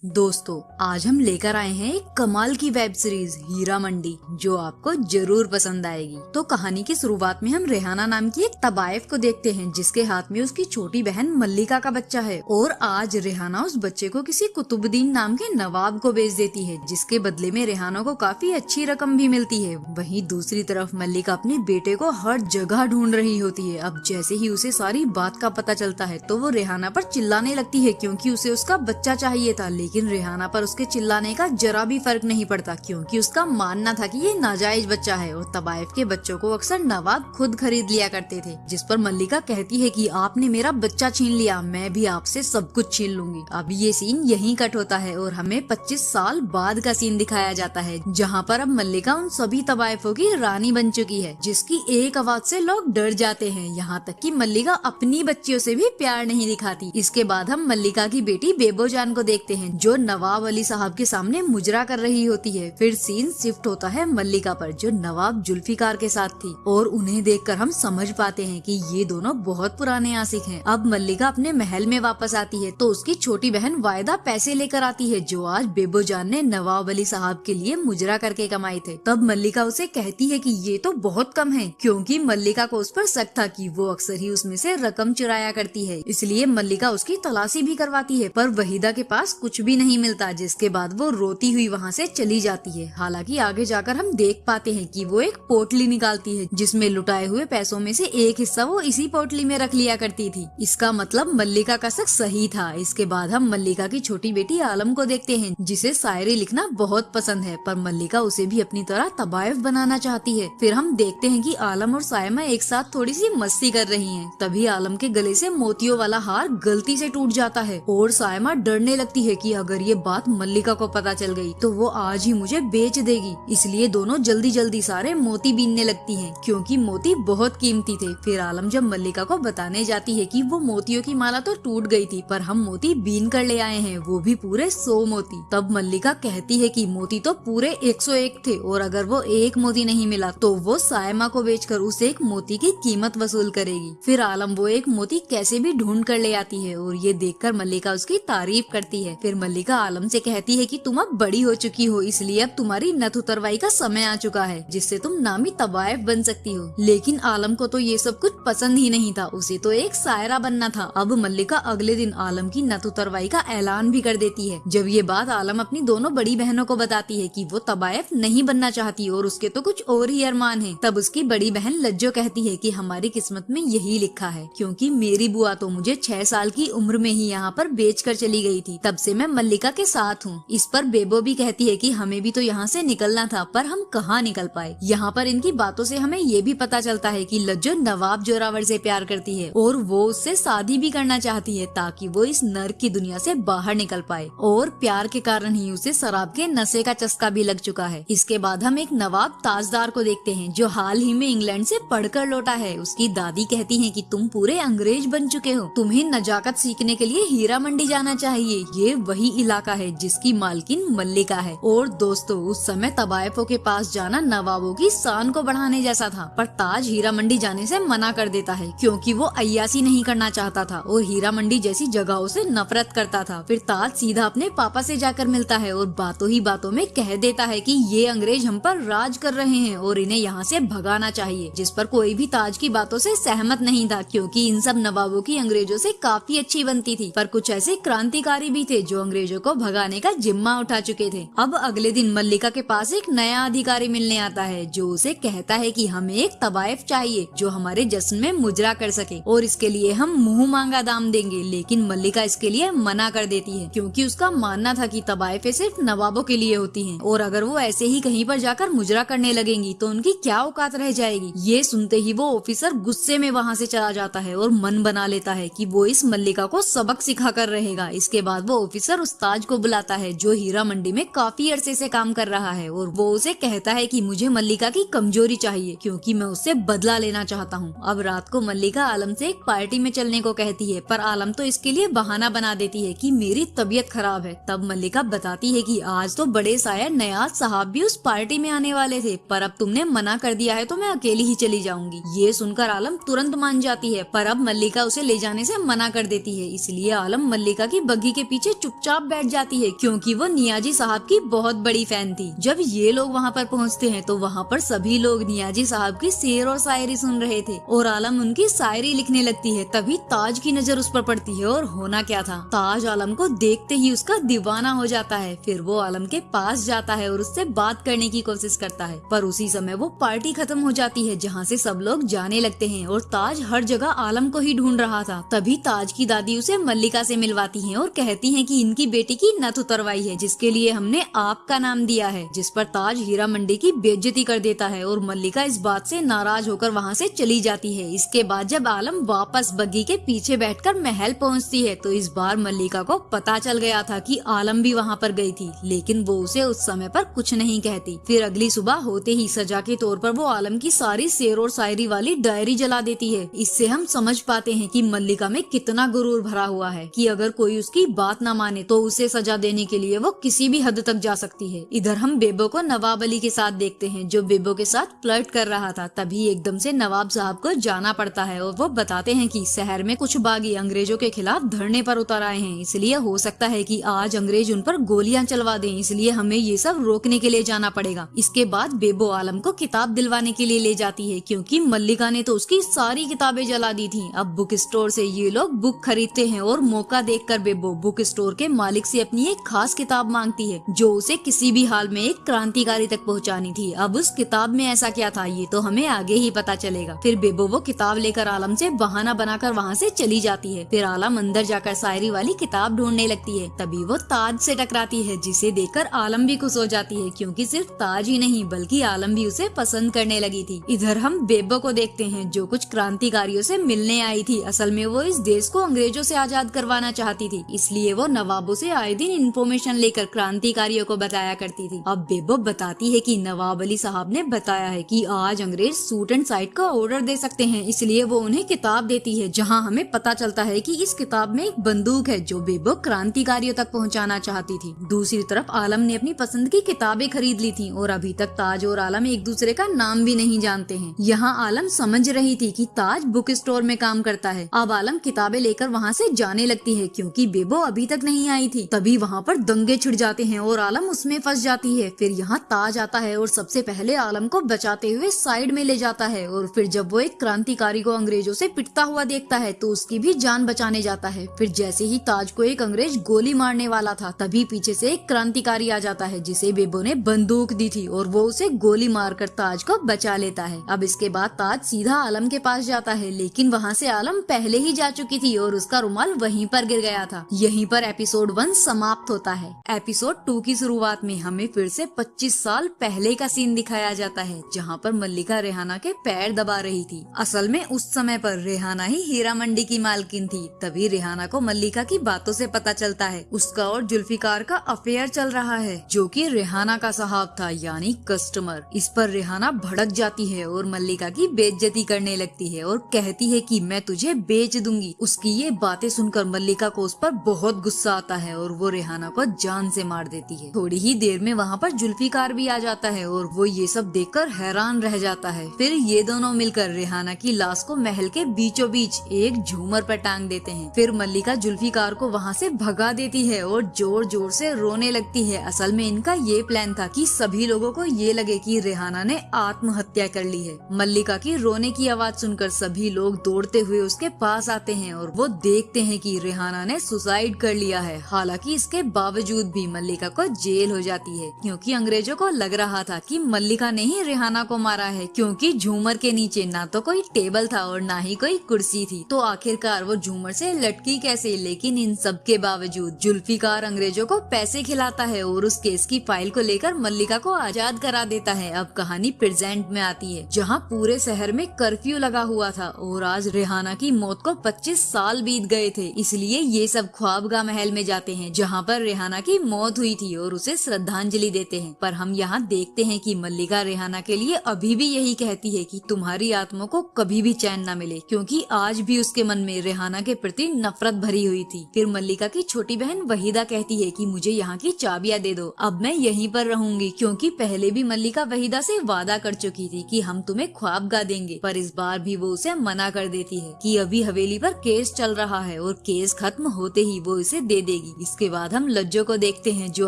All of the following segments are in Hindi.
दोस्तों, आज हम लेकर आए हैं एक कमाल की वेब सीरीज हीरा मंडी, जो आपको जरूर पसंद आएगी। तो कहानी की शुरुआत में हम रेहाना नाम की एक तबायफ को देखते हैं, जिसके हाथ में उसकी छोटी बहन मल्लिका का बच्चा है। और आज रेहाना उस बच्चे को किसी कुतुबुद्दीन नाम के नवाब को बेच देती है, जिसके बदले में रेहाना को काफी अच्छी रकम भी मिलती है। वहीं दूसरी तरफ मल्लिका अपने बेटे को हर जगह ढूंढ रही होती है। अब जैसे ही उसे सारी बात का पता चलता है तो वो रेहाना पर चिल्लाने लगती है, क्योंकि उसे उसका बच्चा चाहिए था। लेकिन रेहाना पर उसके चिल्लाने का जरा भी फर्क नहीं पड़ता, क्योंकि उसका मानना था कि ये नाजायज बच्चा है और तबायफ के बच्चों को अक्सर नवाब खुद खरीद लिया करते थे। जिस पर मल्लिका कहती है कि आपने मेरा बच्चा छीन लिया, मैं भी आपसे सब कुछ छीन लूंगी। अब ये सीन यहीं कट होता है और हमें 25 साल बाद का सीन दिखाया जाता है, जहाँ पर अब मल्लिका उन सभी तबायफों की रानी बन चुकी है, जिसकी एक आवाज से लोग डर जाते हैं। यहाँ तक कि मल्लिका अपनी बच्चियों से भी प्यार नहीं दिखाती। इसके बाद हम मल्लिका की बेटी बेबोजान को देखते हैं, जो नवाब अली साहब के सामने मुजरा कर रही होती है। फिर सीन शिफ्ट होता है मल्लिका पर, जो नवाब जुल्फिकार के साथ थी, और उन्हें देखकर हम समझ पाते हैं कि ये दोनों बहुत पुराने आशिक हैं। अब मल्लिका अपने महल में वापस आती है तो उसकी छोटी बहन वायदा पैसे लेकर आती है, जो आज बेबोजान ने नवाब अली साहब के लिए मुजरा करके कमाए थे। तब मल्लिका उसे कहती है कि ये तो बहुत कम है, क्योंकि मल्लिका को उस पर शक था कि वो अक्सर ही उसमें से रकम चुराया करती है। इसलिए मल्लिका उसकी तलाशी भी करवाती है, पर वहीदा के पास कुछ भी नहीं मिलता, जिसके बाद वो रोती हुई वहाँ से चली जाती है। हालांकि आगे जाकर हम देख पाते हैं कि वो एक पोटली निकालती है, जिसमें लुटाए हुए पैसों में से एक हिस्सा वो इसी पोटली में रख लिया करती थी। इसका मतलब मल्लिका का शक सही था। इसके बाद हम मल्लिका की छोटी बेटी आलम को देखते हैं, जिसे शायरी लिखना बहुत पसंद है, पर मल्लिका उसे भी अपनी तरह तबायफ बनाना चाहती है। फिर हम देखते हैं कि आलम और सायमा एक साथ थोड़ी सी मस्ती कर रही हैं। तभी आलम के गले से मोतियों वाला हार गलती से टूट जाता है और सायमा डरने लगती है कि अगर ये बात मल्लिका को पता चल गई तो वो आज ही मुझे बेच देगी। इसलिए दोनों जल्दी जल्दी सारे मोती बीनने लगती हैं, क्योंकि मोती बहुत कीमती थे। फिर आलम जब मल्लिका को बताने जाती है कि वो मोतियों की माला तो टूट गई थी, पर हम मोती बीन कर ले आए हैं, वो भी पूरे 100 मोती। तब मल्लिका कहती है कि मोती तो पूरे 101 थे, और अगर वो एक मोती नहीं मिला तो वो सायमा को बेचकर उस एक मोती की कीमत वसूल करेगी। फिर आलम वो एक मोती कैसे भी ढूंढ कर ले आती है, और ये देखकर मल्लिका उसकी तारीफ करती है। फिर मल्लिका आलम से कहती है कि तुम अब बड़ी हो चुकी हो, इसलिए अब तुम्हारी नथ उतरवाई का समय आ चुका है, जिससे तुम नामी तबायफ बन सकती हो। लेकिन आलम को तो ये सब कुछ पसंद ही नहीं था, उसे तो एक शायरा बनना था। अब मल्लिका अगले दिन आलम की नथ उतरवाई का ऐलान भी कर देती है। जब ये बात आलम अपनी दोनों बड़ी बहनों को बताती है कि वो तबायफ नहीं बनना चाहती और उसके तो कुछ और ही अरमान है, तब उसकी बड़ी बहन लज्जो कहती है कि हमारी किस्मत में यही लिखा है, क्योंकि मेरी बुआ तो मुझे 6 साल की उम्र में ही यहाँ पर बेच कर चली गई थी, तब से मैं मल्लिका के साथ हूँ। इस पर बेबो भी कहती है कि हमें भी तो यहाँ से निकलना था, पर हम कहाँ निकल पाए। यहाँ पर इनकी बातों से हमें ये भी पता चलता है कि लज्जो नवाब जोरावर से प्यार करती है और वो उससे शादी भी करना चाहती है, ताकि वो इस नर्क की दुनिया से बाहर निकल पाए। और प्यार के कारण ही उसे शराब के नशे का चस्का भी लग चुका है। इसके बाद हम एक नवाब ताजदार को देखते हैं, जो हाल ही में इंग्लैंड से पढ़कर लौटा है। उसकी दादी कहती है कि तुम पूरे अंग्रेज बन चुके हो, तुम्हें नजाकत सीखने के लिए हीरा मंडी जाना चाहिए। ये वही इलाका है जिसकी मालकिन मल्लिका है। और दोस्तों, उस समय तबायफों के पास जाना नवाबों की शान को बढ़ाने जैसा था, पर ताज हीरा मंडी जाने से मना कर देता है, क्योंकि वो अय्यासी नहीं करना चाहता था और हीरा मंडी जैसी जगहों से नफरत करता था। फिर ताज सीधा अपने पापा से जाकर मिलता है और बातों ही बातों में कह देता है कि ये अंग्रेज हम पर राज कर रहे हैं और इन्हें यहाँ से भगाना चाहिए। जिस पर कोई भी ताज की बातों से सहमत नहीं था, क्योंकि इन सब नवाबों की अंग्रेजों से काफी अच्छी बनती थी। पर कुछ ऐसे क्रांतिकारी भी थे जो अंग्रेजों को भगाने का जिम्मा उठा चुके थे। अब अगले दिन मल्लिका के पास एक नया अधिकारी मिलने आता है, जो उसे कहता है कि हमें एक तबायफ चाहिए जो हमारे जश्न में मुजरा कर सके, और इसके लिए हम मुंह मांगा दाम देंगे। लेकिन मल्लिका इसके लिए मना कर देती है, क्योंकि उसका मानना था कि तबायफे सिर्फ नवाबों के लिए होती हैं, और अगर वो ऐसे ही कहीं पर जाकर मुजरा करने लगेंगी तो उनकी क्या औकात रह जाएगी। ये सुनते ही वो ऑफिसर गुस्से में वहाँ से चला जाता है और मन बना लेता है कि वो इस मल्लिका को सबक सिखा कर रहेगा। इसके बाद वो ऑफिसर उस्ताद को बुलाता है, जो हीरा मंडी में काफी अरसे से काम कर रहा है, और वो उसे कहता है कि मुझे मल्लिका की कमजोरी चाहिए, क्योंकि मैं उससे बदला लेना चाहता हूँ। अब रात को मल्लिका आलम से एक पार्टी में चलने को कहती है, पर आलम तो इसके लिए बहाना बना देती है कि मेरी तबीयत खराब है। तब मल्लिका बताती है कि आज तो बड़े शायर नयाज साहब भी उस पार्टी में आने वाले थे, पर अब तुमने मना कर दिया है तो मैं अकेली ही चली जाऊंगी। ये सुनकर आलम तुरंत मान जाती है, पर अब मल्लिका उसे ले जाने से मना कर देती है। इसलिए आलम मल्लिका की बग्घी के पीछे चुपचाप चुपचाप बैठ जाती है क्योंकि वो नियाजी साहब की बहुत बड़ी फैन थी। जब ये लोग वहाँ पर पहुँचते हैं तो वहाँ पर सभी लोग नियाजी साहब की शेर और शायरी सुन रहे थे और आलम उनकी शायरी लिखने लगती है। तभी ताज की नजर उस पर पड़ती है और होना क्या था, ताज आलम को देखते ही उसका दीवाना हो जाता है। फिर वो आलम के पास जाता है और उससे बात करने की कोशिश करता है, पर उसी समय वो पार्टी खत्म हो जाती है जहाँ से सब लोग जाने लगते हैं और ताज हर जगह आलम को ही ढूंढ रहा था। तभी ताज की दादी उसे मल्लिका से मिलवाती हैं और कहती हैं कि इनकी बेटी की नथ उतरवाई है जिसके लिए हमने आपका नाम दिया है, जिस पर ताज हीरा मंडी की बेइज्जती कर देता है और मल्लिका इस बात से नाराज होकर वहाँ से चली जाती है। इसके बाद जब आलम वापस बग्गी के पीछे बैठकर महल पहुँचती है तो इस बार मल्लिका को पता चल गया था कि आलम भी वहाँ पर गई थी, लेकिन वो उसे उस समय पर कुछ नहीं कहती। फिर अगली सुबह होते ही सजा के तौर पर वो आलम की सारी शेर और शायरी वाली डायरी जला देती है। इससे हम समझ पाते हैं कि मल्लिका में कितना गुरूर भरा हुआ है कि अगर कोई उसकी बात न माने तो उसे सजा देने के लिए वो किसी भी हद तक जा सकती है। इधर हम बेबो को नवाब अली के साथ देखते हैं जो बेबो के साथ फ्लर्ट कर रहा था। तभी एकदम से नवाब साहब को जाना पड़ता है और वो बताते हैं कि शहर में कुछ बागी अंग्रेजों के खिलाफ धरने पर उतर आए हैं, इसलिए हो सकता है कि आज अंग्रेज उन पर गोलियां चलवा दें, इसलिए हमें ये सब रोकने के लिए जाना पड़ेगा। इसके बाद बेबो आलम को किताब दिलवाने के लिए ले जाती है क्योंकि मल्लिका ने तो उसकी सारी किताबें जला दी थी। अब बुक स्टोर से ये लोग बुक खरीदते हैं और मौका देखकर बेबो बुक स्टोर के मालिक से अपनी एक खास किताब मांगती है जो उसे किसी भी हाल में एक क्रांतिकारी तक पहुंचानी थी। अब उस किताब में ऐसा क्या था ये तो हमें आगे ही पता चलेगा। फिर बेबो वो किताब लेकर आलम से बहाना बनाकर वहाँ से चली जाती है। फिर आलम अंदर जाकर शायरी वाली किताब ढूंढने लगती है। तभी वो ताज से टकराती है जिसे देखकर आलम भी खुश हो जाती है क्योंकि सिर्फ ताज ही नहीं बल्कि आलम भी उसे पसंद करने लगी थी। इधर हम बेबो को देखते हैं जो कुछ क्रांतिकारियों से मिलने आई थी। असल में वो इस देश को अंग्रेजों से आजाद करवाना चाहती थी, इसलिए वो नवाबों से आए दिन इन्फॉर्मेशन लेकर क्रांतिकारियों को बताया करती थी। अब बेबो बताती है कि नवाब अली साहब ने बताया है कि आज अंग्रेज सूट एंड साइड का ऑर्डर दे सकते हैं, इसलिए वो उन्हें किताब देती है जहां हमें पता चलता है कि इस किताब में एक बंदूक है जो बेबो क्रांतिकारियों तक पहुंचाना चाहती थी। दूसरी तरफ आलम ने अपनी पसंद की किताबें खरीद ली थी और अभी तक ताज और आलम एक दूसरे का नाम भी नहीं जानते हैं। यहाँ आलम समझ रही थी कि ताज बुक स्टोर में काम करता है। अब आलम किताबें लेकर वहाँ से जाने लगती है क्योंकि बेबो अभी तक नहीं आई थी। तभी वहाँ पर दंगे छिड़ जाते हैं और आलम उसमें फंस जाती है। फिर यहाँ ताज आता है और सबसे पहले आलम को बचाते हुए साइड में ले जाता है और फिर जब वो एक क्रांतिकारी को अंग्रेजों से पिटता हुआ देखता है तो उसकी भी जान बचाने जाता है। फिर जैसे ही ताज को एक अंग्रेज गोली मारने वाला था तभी पीछे से एक क्रांतिकारी आ जाता है जिसे बेबो ने बंदूक दी थी और वो उसे गोली मारकर ताज को बचा लेता है। अब इसके बाद ताज सीधा आलम के पास जाता है, लेकिन वहाँ से आलम पहले ही जा चुकी थी और उसका रुमाल वहीं पर गिर गया था। यहीं पर एपिसोड 1 समाप्त होता है। एपिसोड 2 की शुरुआत में हमें फिर से 25 साल पहले का सीन दिखाया जाता है जहाँ पर मल्लिका रेहाना के पैर दबा रही थी। असल में उस समय पर रेहाना ही हीरा मंडी की मालकिन थी। तभी रेहाना को मल्लिका की बातों से पता चलता है उसका और जुल्फिकार का अफेयर चल रहा है जो कि रेहाना का साहब था यानी कस्टमर। इस पर रेहाना भड़क जाती है और मल्लिका की बेइज्जती करने लगती है और कहती है कि मैं तुझे बेच दूंगी। उसकी ये बातें सुनकर मल्लिका को उस पर बहुत गुस्सा आता है और वो रेहाना को जान से मार देती है। थोड़ी ही देर में वहाँ पर जुल्फिकार भी आ जाता है और वो ये सब देखकर हैरान रह जाता है। फिर ये दोनों मिलकर रेहाना की लाश को महल के बीचों बीच एक झूमर पर टांग देते हैं। फिर मल्लिका जुल्फिकार को वहाँ से भगा देती है और जोर जोर से रोने लगती है। असल में इनका ये प्लान था कि सभी लोगों को ये लगे कि रेहाना ने आत्महत्या कर ली है। मल्लिका की रोने की आवाज सुनकर सभी लोग दौड़ते हुए उसके पास आते हैं और वो देखते हैं कि रेहाना ने सुसाइड कर लिया है। हालांकि इसके बावजूद भी मल्लिका को जेल हो जाती है क्योंकि अंग्रेजों को लग रहा था कि मल्लिका ने ही रेहाना को मारा है, क्योंकि झूमर के नीचे ना तो कोई टेबल था और ना ही कोई कुर्सी थी, तो आखिरकार वो झूमर से लटकी कैसे। लेकिन इन सब के बावजूद जुल्फिकार अंग्रेजों को पैसे खिलाता है और उस केस की फाइल को लेकर मल्लिका को आजाद करा देता है। अब कहानी प्रेजेंट में आती है जहाँ पूरे शहर में कर्फ्यू लगा हुआ था और आज रेहाना की मौत को 25 साल बीत गए थे, इसलिए ये सब ख्वाबगाह महल में जाते हैं जहाँ पर रेहाना की मौत हुई थी और उसे श्रद्धांजलि देते हैं। पर हम यहाँ देखते हैं कि मल्लिका रेहाना के लिए अभी भी यही कहती है कि तुम्हारी आत्मा को कभी भी चैन न मिले, क्योंकि आज भी उसके मन में रेहाना के प्रति नफरत भरी हुई थी। फिर मल्लिका की छोटी बहन वहीदा कहती है कि मुझे यहाँ की चाबियां दे दो, अब मैं यहीं पर रहूंगी, क्योंकि पहले भी मल्लिका वहीदा से वादा कर चुकी थी कि हम तुम्हें ख्वाबगाह देंगे, पर इस बार भी वो उसे मना कर देती है कि अभी हवेली पर केस चल रहा है और केस खत्म होते ही वो इसे दे देगी। देगी। इसके बाद हम लज्जो को देखते हैं जो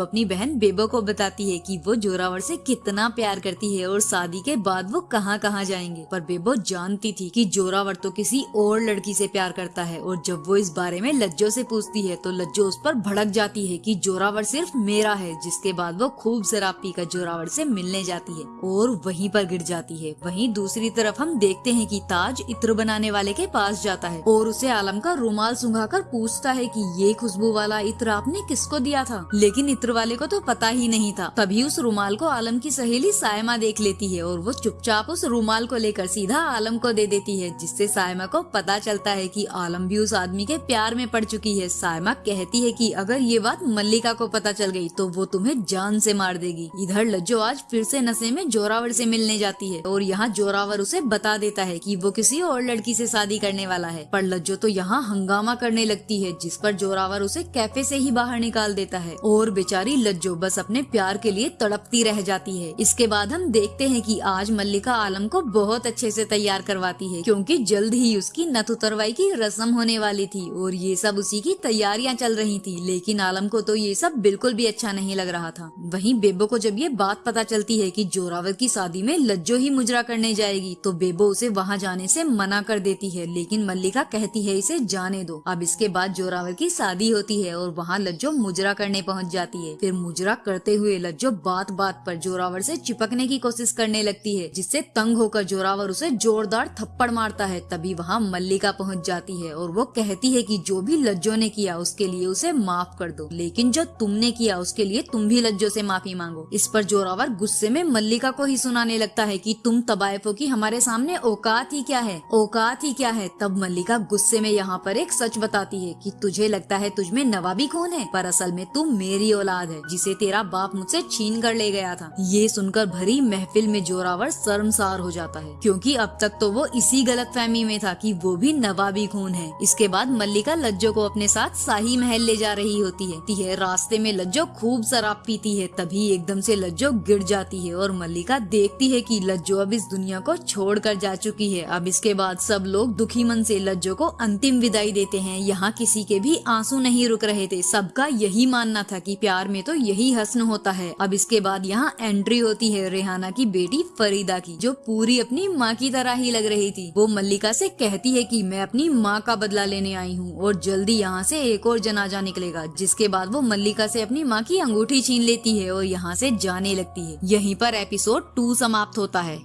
अपनी बहन बेबो को बताती है कि वो जोरावर से कितना प्यार करती है और शादी के बाद वो कहाँ कहाँ जाएंगे। पर बेबो जानती थी कि जोरावर तो किसी और लड़की से प्यार करता है और जब वो इस बारे में लज्जो से पूछती है तो लज्जो उस पर भड़क जाती है कि जोरावर सिर्फ मेरा है। जिसके बाद वो खूब शराब पीकर जोरावर से मिलने जाती है और वहीं पर गिर जाती है। वहीं दूसरी तरफ हम देखते हैं कि ताज इत्र बनाने वाले के पास जाता है और उसे आलम का रुमाल सुंघाकर पूछता है कि ये खुशबू वाला इत्र आपने किसको दिया था। लेकिन इत्र वाले को तो पता ही नहीं था। तभी उस रुमाल को आलम की सहेली सायमा देख लेती है और वो चुपचाप उस रुमाल को लेकर सीधा आलम को दे देती है, जिससे सायमा को पता चलता है कि आलम भी उस आदमी के प्यार में पड़ चुकी है। सायमा कहती है कि अगर ये बात मल्लिका को पता चल गई तो वो तुम्हें जान से मार देगी। इधर लज्जो आज फिर से नशे में जोरावर से मिलने जाती है और यहाँ जोरावर उसे बता देता है कि वो किसी और लड़की से शादी करने वाला है। पर लज्जो तो यहाँ हंगामा करने लगती है, जिस पर जोरावर उसे कैफे से ही बाहर निकाल देता है और बेचारी लज्जो बस अपने प्यार के लिए तड़पती रह जाती है। इसके बाद हम देखते हैं कि आज मल्लिका आलम को बहुत अच्छे से तैयार करवाती है, क्योंकि जल्द ही उसकी नथ उतरवाई की रस्म होने वाली थी और ये सब उसी की तैयारियां चल रही थी। लेकिन आलम को तो ये सब बिल्कुल भी अच्छा नहीं लग रहा था। वहीं बेबो को जब ये बात पता चलती है कि जोरावर की शादी में लज्जो ही मुजरा करने जाएगी तो बेबो उसे वहाँ जाने से मना कर देती है, लेकिन मल्लिका कहती है इसे जाने दो। अब इसके बाद जोरावर की शादी होती है और वहाँ लज्जो मुजरा करने पहुँच जाती है। फिर मुजरा करते हुए लज्जो बात बात पर जोरावर से चिपकने की कोशिश करने लगती है, जिससे तंग होकर जोरावर उसे जोरदार थप्पड़ मारता है। तभी वहाँ मल्लिका पहुँच जाती है और वो कहती है कि जो भी लज्जो ने किया उसके लिए उसे माफ कर दो, लेकिन जो तुमने किया उसके लिए तुम भी लज्जो से माफी मांगो। इस पर जोरावर गुस्से में मल्लिका को ही सुनाने लगता है कि तुम तबायफों की हमारे सामने औकात ही क्या है, औकात ही क्या है। तब मल्लिका गुस्से में यहाँ पर एक सच बताती है कि तुझे लगता है तुझमें नवाबी खून है, पर असल में तू मेरी औलाद है जिसे तेरा बाप मुझसे छीन कर ले गया था। ये सुनकर भरी महफिल में जोरावर शर्मसार हो जाता है, क्योंकि अब तक तो वो इसी गलतफहमी में था कि वो भी नवाबी खून है। इसके बाद मल्लिका लज्जो को अपने साथ शाही महल ले जा रही होती है। रास्ते में लज्जो खूब शराब पीती है। तभी एकदम से लज्जो गिर जाती है और मल्लिका देखती है कि लज्जो अब इस दुनिया को छोड़कर जा चुकी है। अब इसके बाद सब लोग दुखी मन से लज्जो को अंतिम विदाई देते हैं। यहाँ किसी के भी आंसू नहीं रुक रहे थे। सबका यही मानना था कि प्यार में तो यही हस्न होता है। अब इसके बाद यहाँ एंट्री होती है रेहाना की बेटी फरीदा की, जो पूरी अपनी माँ की तरह ही लग रही थी। वो मल्लिका से कहती है कि मैं अपनी माँ का बदला लेने आई हूँ और जल्दी यहाँ से एक और जनाजा निकलेगा। जिसके बाद वो मल्लिका से अपनी माँ की अंगूठी छीन लेती है और यहाँ से जाने लगती है। यहीं पर एपिसोड 2 समाप्त होता है।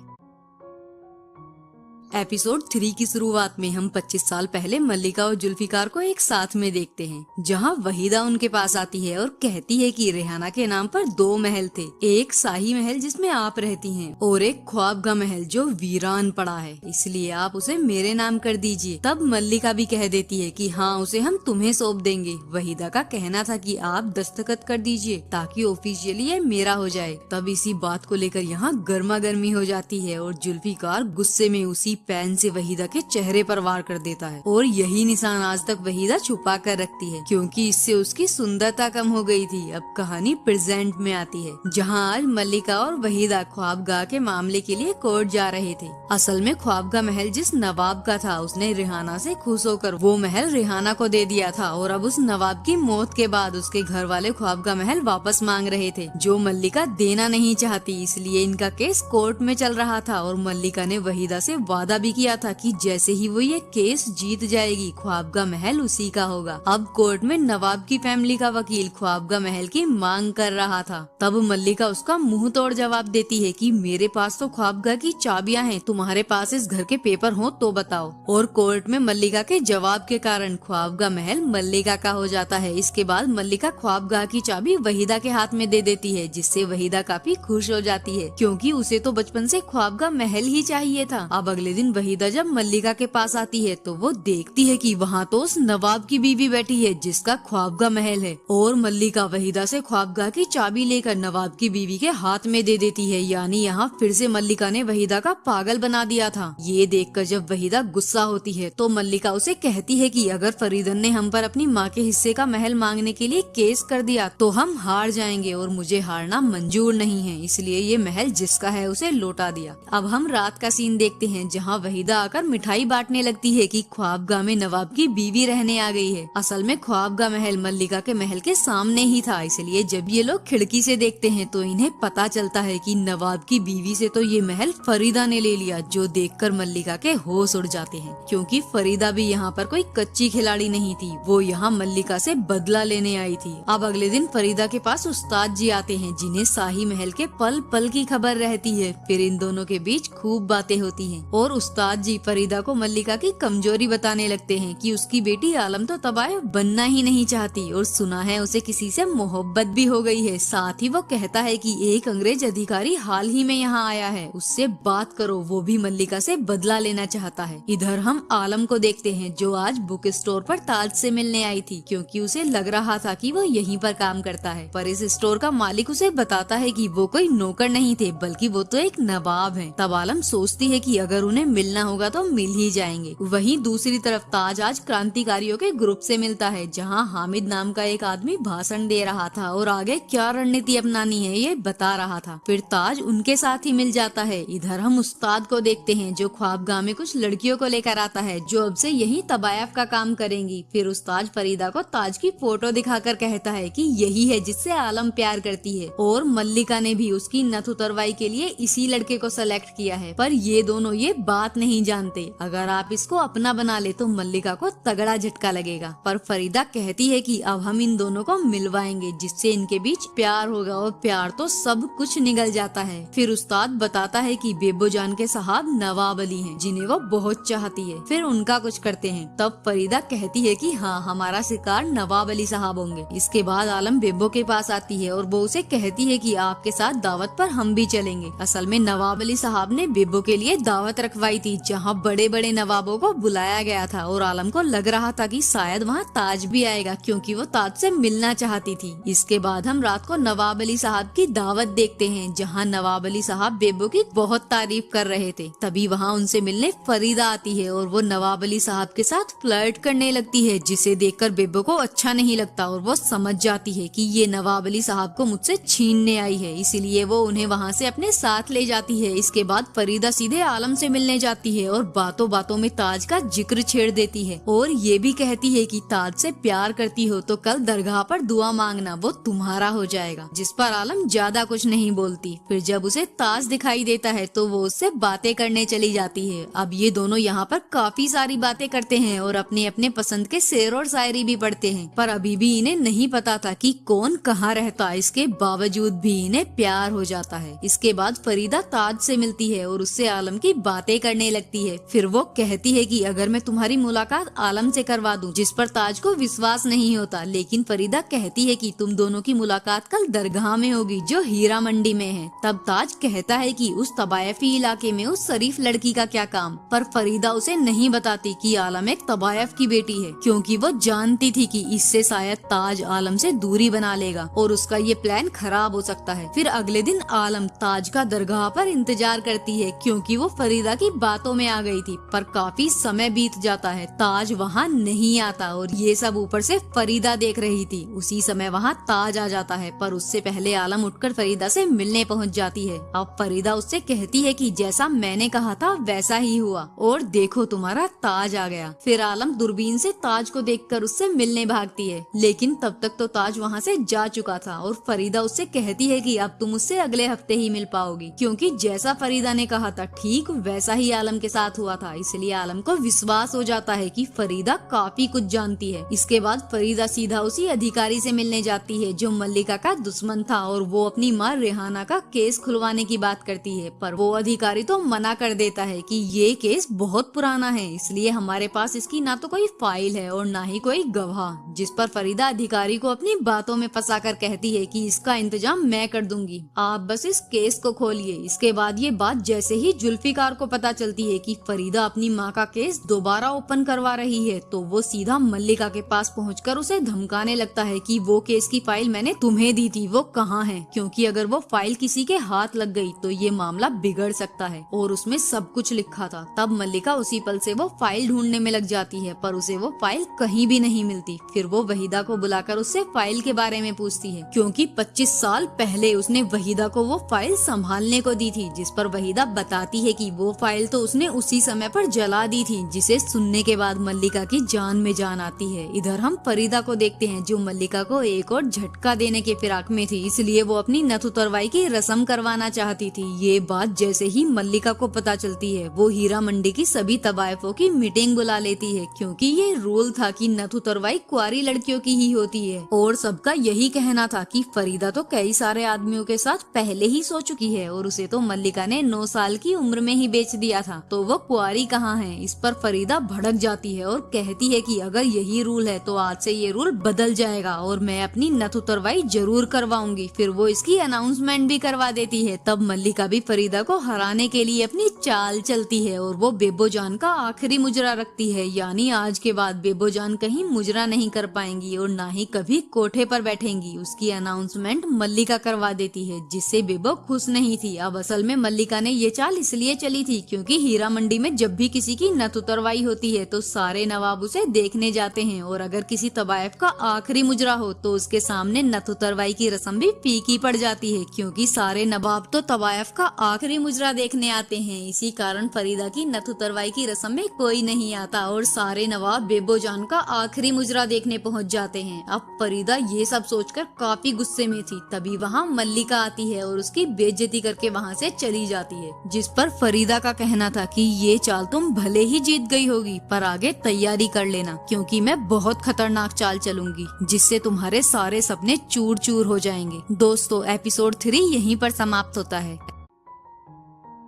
एपिसोड 3 की शुरुआत में हम 25 साल पहले मल्लिका और जुल्फिकार को एक साथ में देखते हैं, जहां वहीदा उनके पास आती है और कहती है कि रेहाना के नाम पर 2 महल थे, एक शाही महल जिसमें आप रहती हैं और एक ख्वाबगा महल जो वीरान पड़ा है, इसलिए आप उसे मेरे नाम कर दीजिए। तब मल्लिका भी कह देती है कि हाँ, उसे हम तुम्हें सौंप देंगे। वहीदा का कहना था कि आप दस्तखत कर दीजिए ताकि ऑफिशियली ये मेरा हो जाए। तब इसी बात को लेकर यहाँ गर्मा गर्मी हो जाती है और जुल्फिकार गुस्से में उसी पेन से वहीदा के चेहरे पर वार कर देता है और यही निशान आज तक वहीदा छुपा कर रखती है, क्योंकि इससे उसकी सुंदरता कम हो गई थी। अब कहानी प्रेजेंट में आती है, जहां आज मल्लिका और वहीदा ख्वाबगाह के मामले के लिए कोर्ट जा रहे थे। असल में ख्वाबगाह महल जिस नवाब का था, उसने रेहाना से खुश होकर वो महल रेहाना को दे दिया था और अब उस नवाब की मौत के बाद उसके घर वाले ख्वाबगाह महल वापस मांग रहे थे, जो मल्लिका देना नहीं चाहती। इसलिए इनका केस कोर्ट में चल रहा था और मल्लिका ने वहीदा से वादा भी किया था कि जैसे ही वो ये केस जीत जाएगी, ख्वाबगा महल उसी का होगा। अब कोर्ट में नवाब की फैमिली का वकील ख्वाबगा महल की मांग कर रहा था। तब मल्लिका उसका मुंह तोड़ जवाब देती है कि मेरे पास तो ख्वाबगा की चाबियां हैं, तुम्हारे पास इस घर के पेपर हो तो बताओ। और कोर्ट में मल्लिका के जवाब के कारण ख्वाबगा महल मल्लिका का हो जाता है। इसके बाद मल्लिका ख्वाबगा की चाबी वहीदा के हाथ में दे देती है, जिससे वहीदा काफी खुश हो जाती है, क्योंकि उसे तो बचपन से ख्वाबगा महल ही चाहिए था। अब अगले दिन वहीदा जब मल्लिका के पास आती है तो वो देखती है कि वहाँ तो उस नवाब की बीवी बैठी है जिसका ख्वाबगा महल है, और मल्लिका वहीदा से ख्वाबगा की चाबी लेकर नवाब की बीवी के हाथ में दे देती है। यानी यहाँ फिर से मल्लिका ने वहीदा का पागल बना दिया था। ये देखकर जब वहीदा गुस्सा होती है तो मल्लिका उसे कहती है कि अगर फरीदन ने हम पर अपनी माँ के हिस्से का महल मांगने के लिए केस कर दिया तो हम हार जाएंगे और मुझे हारना मंजूर नहीं है, इसलिए ये महल जिसका है उसे लौटा दिया। अब हम रात का सीन देखते हैं, जहाँ जहाँ वहीदा आकर मिठाई बांटने लगती है कि ख्वाबगाह में नवाब की बीवी रहने आ गई है। असल में ख्वाबगाह महल मल्लिका के महल के सामने ही था, इसलिए जब ये लोग खिड़की से देखते हैं तो इन्हें पता चलता है कि नवाब की बीवी से तो ये महल फरीदा ने ले लिया, जो देखकर मल्लिका के होश उड़ जाते हैं, क्योंकि फरीदा भी यहाँ पर कोई कच्ची खिलाड़ी नहीं थी, वो यहाँ मल्लिका से बदला लेने आई थी। अब अगले दिन फरीदा के पास उस्ताद जी आते हैं, जिन्हें शाही महल के पल पल की खबर रहती है। फिर इन दोनों के बीच खूब बातें होती हैं और उस्ताद जी फरीदा को मल्लिका की कमजोरी बताने लगते हैं कि उसकी बेटी आलम तो तबायफ बनना ही नहीं चाहती और सुना है उसे किसी से मोहब्बत भी हो गई है। साथ ही वो कहता है कि एक अंग्रेज अधिकारी हाल ही में यहाँ आया है, उससे बात करो, वो भी मल्लिका से बदला लेना चाहता है। इधर हम आलम को देखते हैं, जो आज बुक स्टोर पर ताज से मिलने आई थी, क्योंकि उसे लग रहा था कि वो यहीं पर काम करता है। पर इस स्टोर का मालिक उसे बताता है कि वो कोई नौकर नहीं थे, बल्कि वो तो एक नवाब है। तब आलम सोचती है कि अगर उन्हें मिलना होगा तो मिल ही जाएंगे। वहीं दूसरी तरफ ताज आज क्रांतिकारियों के ग्रुप से मिलता है, जहां हामिद नाम का एक आदमी भाषण दे रहा था और आगे क्या रणनीति अपनानी है ये बता रहा था। फिर ताज उनके साथ ही मिल जाता है। इधर हम उस्ताद को देखते हैं, जो ख्वाबगाह में कुछ लड़कियों को लेकर आता है, जो अब से यही तबायफ का काम करेंगी। फिर उस्ताद फरीदा को ताज की फोटो दिखाकर कहता है कि यही है जिससे आलम प्यार करती है और मल्लिका ने भी उसकी नथ उतरवाई के लिए इसी लड़के को सेलेक्ट किया है। पर ये दोनों ये बात नहीं जानते, अगर आप इसको अपना बना ले तो मल्लिका को तगड़ा झटका लगेगा। पर फरीदा कहती है कि अब हम इन दोनों को मिलवाएंगे, जिससे इनके बीच प्यार होगा और प्यार तो सब कुछ निगल जाता है। फिर उस्ताद बताता है कि बेबो जान के साहब नवाब अली हैं, जिन्हें वो बहुत चाहती है। फिर उनका कुछ करते हैं। तब फरीदा कहती है कि हाँ, हमारा शिकार नवाब अली साहब होंगे। इसके बाद आलम बेबो के पास आती है और वो उसे कहती है कि आपके साथ दावत पर हम भी चलेंगे। असल में नवाब अली साहब ने बेबो के लिए दावत रखवाई थी, जहाँ बड़े बड़े नवाबों को बुलाया गया था और आलम को लग रहा था कि शायद वहाँ ताज भी आएगा, क्योंकि वो ताज से मिलना चाहती थी। इसके बाद हम रात को नवाब अली साहब की दावत देखते हैं, जहाँ नवाब अली साहब बेबो की बहुत तारीफ कर रहे थे। तभी वहाँ उनसे मिलने फरीदा आती है और वो नवाब अली साहब के साथ फ्लर्ट करने लगती है, जिसे देखकर बेबो को अच्छा नहीं लगता और वो समझ जाती है कि ये नवाब अली साहब को मुझसे छीनने आई है, इसीलिए वो उन्हें वहाँ से अपने साथ ले जाती है। इसके बाद फरीदा सीधे आलम से मिलने जाती है और बातों बातों में ताज का जिक्र छेड़ देती है और ये भी कहती है कि ताज से प्यार करती हो तो कल दरगाह पर दुआ मांगना, वो तुम्हारा हो जाएगा। जिस पर आलम ज्यादा कुछ नहीं बोलती। फिर जब उसे ताज दिखाई देता है तो वो उससे बातें करने चली जाती है। अब ये दोनों यहाँ पर काफी सारी बातें करते हैं और अपने अपने पसंद के शेर और शायरी भी पढ़ते हैं, पर अभी भी इन्हें नहीं पता था कि कौन कहाँ रहता है। इसके बावजूद भी इन्हें प्यार हो जाता है। इसके बाद फरीदा ताज से मिलती है और उससे आलम की बातें करने लगती है। फिर वो कहती है कि अगर मैं तुम्हारी मुलाकात आलम से करवा दूं, जिस पर ताज को विश्वास नहीं होता, लेकिन फरीदा कहती है कि तुम दोनों की मुलाकात कल दरगाह में होगी, जो हीरा मंडी में है। तब ताज कहता है कि उस तबायफी इलाके में उस शरीफ लड़की का क्या काम, पर फरीदा उसे नहीं बताती कि आलम एक तबायफ की बेटी है, क्योंकि वो जानती थी कि इससे शायद ताज आलम से दूरी बना लेगा और उसका ये प्लान खराब हो सकता है। फिर अगले दिन आलम ताज का दरगाह पर इंतजार करती है, क्योंकि वो फरीदा की बातों में आ गई थी। पर काफी समय बीत जाता है, ताज वहाँ नहीं आता और ये सब ऊपर से फरीदा देख रही थी। उसी समय वहाँ ताज आ जाता है, पर उससे पहले आलम उठकर फरीदा से मिलने पहुँच जाती है। अब फरीदा उससे कहती है कि जैसा मैंने कहा था वैसा ही हुआ और देखो तुम्हारा ताज आ गया। फिर आलम दूरबीन से ताज को देखकर उससे मिलने भागती है, लेकिन तब तक तो ताज वहाँ से जा चुका था और फरीदा उससे कहती है कि अब तुम उससे अगले हफ्ते ही मिल पाओगी, क्योंकि जैसा फरीदा ने कहा था ठीक वैसा ही आलम के साथ हुआ था। इसलिए आलम को विश्वास हो जाता है कि फरीदा काफी कुछ जानती है। इसके बाद फरीदा सीधा उसी अधिकारी से मिलने जाती है जो मल्लिका का दुश्मन था और वो अपनी माँ रेहाना का केस खुलवाने की बात करती है, पर वो अधिकारी तो मना कर देता है कि ये केस बहुत पुराना है, इसलिए हमारे पास इसकी ना तो कोई फाइल है और ना ही कोई गवाह। जिस पर फरीदा अधिकारी को अपनी बातों में फंसाकर कहती है कि इसका इंतजाम मैं कर दूंगी, आप बस इस केस को खोलिए। इसके बाद ये बात जैसे ही जुल्फिकार को पता चलती है कि फरीदा अपनी माँ का केस दोबारा ओपन करवा रही है, तो वो सीधा मल्लिका के पास पहुंचकर उसे धमकाने लगता है कि वो केस की फाइल मैंने तुम्हें दी थी, वो कहाँ है, क्योंकि अगर वो फाइल किसी के हाथ लग गई तो ये मामला बिगड़ सकता है और उसमें सब कुछ लिखा था। तब मल्लिका उसी पल से वो फाइल ढूंढने में लग जाती है, पर उसे वो फाइल कहीं भी नहीं मिलती। फिर वो वहीदा को बुलाकर उससे फाइल के बारे में पूछती है, क्योंकि 25 साल पहले उसने वहीदा को वो फाइल संभालने को दी थी। जिस पर वहीदा बताती है कि वो फाइल फाइल तो उसने उसी समय पर जला दी थी, जिसे सुनने के बाद मल्लिका की जान में जान आती है। इधर हम फरीदा को देखते हैं जो मल्लिका को एक और झटका देने के फिराक में थी, इसलिए वो अपनी नथ उतरवाई की रस्म करवाना चाहती थी। ये बात जैसे ही मल्लिका को पता चलती है, वो हीरा मंडी की सभी तवायफों की मीटिंग बुला लेती है, क्योंकि ये रूल था कि नथ उतरवाई कुंवारी लड़कियों की ही होती है। और सबका यही कहना था कि फरीदा तो कई सारे आदमियों के साथ पहले ही सो चुकी है और उसे तो मल्लिका ने 9 साल की उम्र में ही बेच दिया था, तो वो कुंवारी कहाँ है। इस पर फरीदा भड़क जाती है और कहती है कि अगर यही रूल है तो आज से ये रूल बदल जाएगा और मैं अपनी नथ उतरवाई जरूर करवाऊंगी। फिर वो इसकी अनाउंसमेंट भी करवा देती है। तब मल्लिका भी फरीदा को हराने के लिए अपनी चाल चलती है और वो बेबो जान का आखिरी मुजरा रखती है, यानी आज के बाद बेबो जान कहीं मुजरा नहीं कर पाएंगी और ना ही कभी कोठे पर बैठेंगी। उसकी अनाउंसमेंट मल्लिका करवा देती है, जिससे बेबो खुश नहीं थी। अब असल में मल्लिका ने ये चाल इसलिए चली थी क्योंकि हीरा मंडी में जब भी किसी की नथ उतरवाई होती है तो सारे नवाब उसे देखने जाते हैं और अगर किसी तवायफ का आखिरी मुजरा हो तो उसके सामने नथ उतरवाई की रस्म भी फीकी पड़ जाती है, क्योंकि सारे नवाब तो तवायफ का आखिरी मुजरा देखने आते हैं। इसी कारण फरीदा की नथ उतरवाई की रस्म में कोई नहीं आता और सारे नवाब बेबो जान का आखिरी मुजरा देखने पहुँच जाते हैं। अब फरीदा ये सब सोचकर काफी गुस्से में थी। तभी वहाँ मल्लिका आती है और उसकी बेइज्जती करके वहाँ से चली जाती है, जिस पर फरीदा का कहना था कि ये चाल तुम भले ही जीत गई होगी पर आगे तैयारी कर लेना, क्योंकि मैं बहुत खतरनाक चाल चलूंगी जिससे तुम्हारे सारे सपने चूर चूर हो जाएंगे। दोस्तों, एपिसोड 3 यहीं पर समाप्त होता है।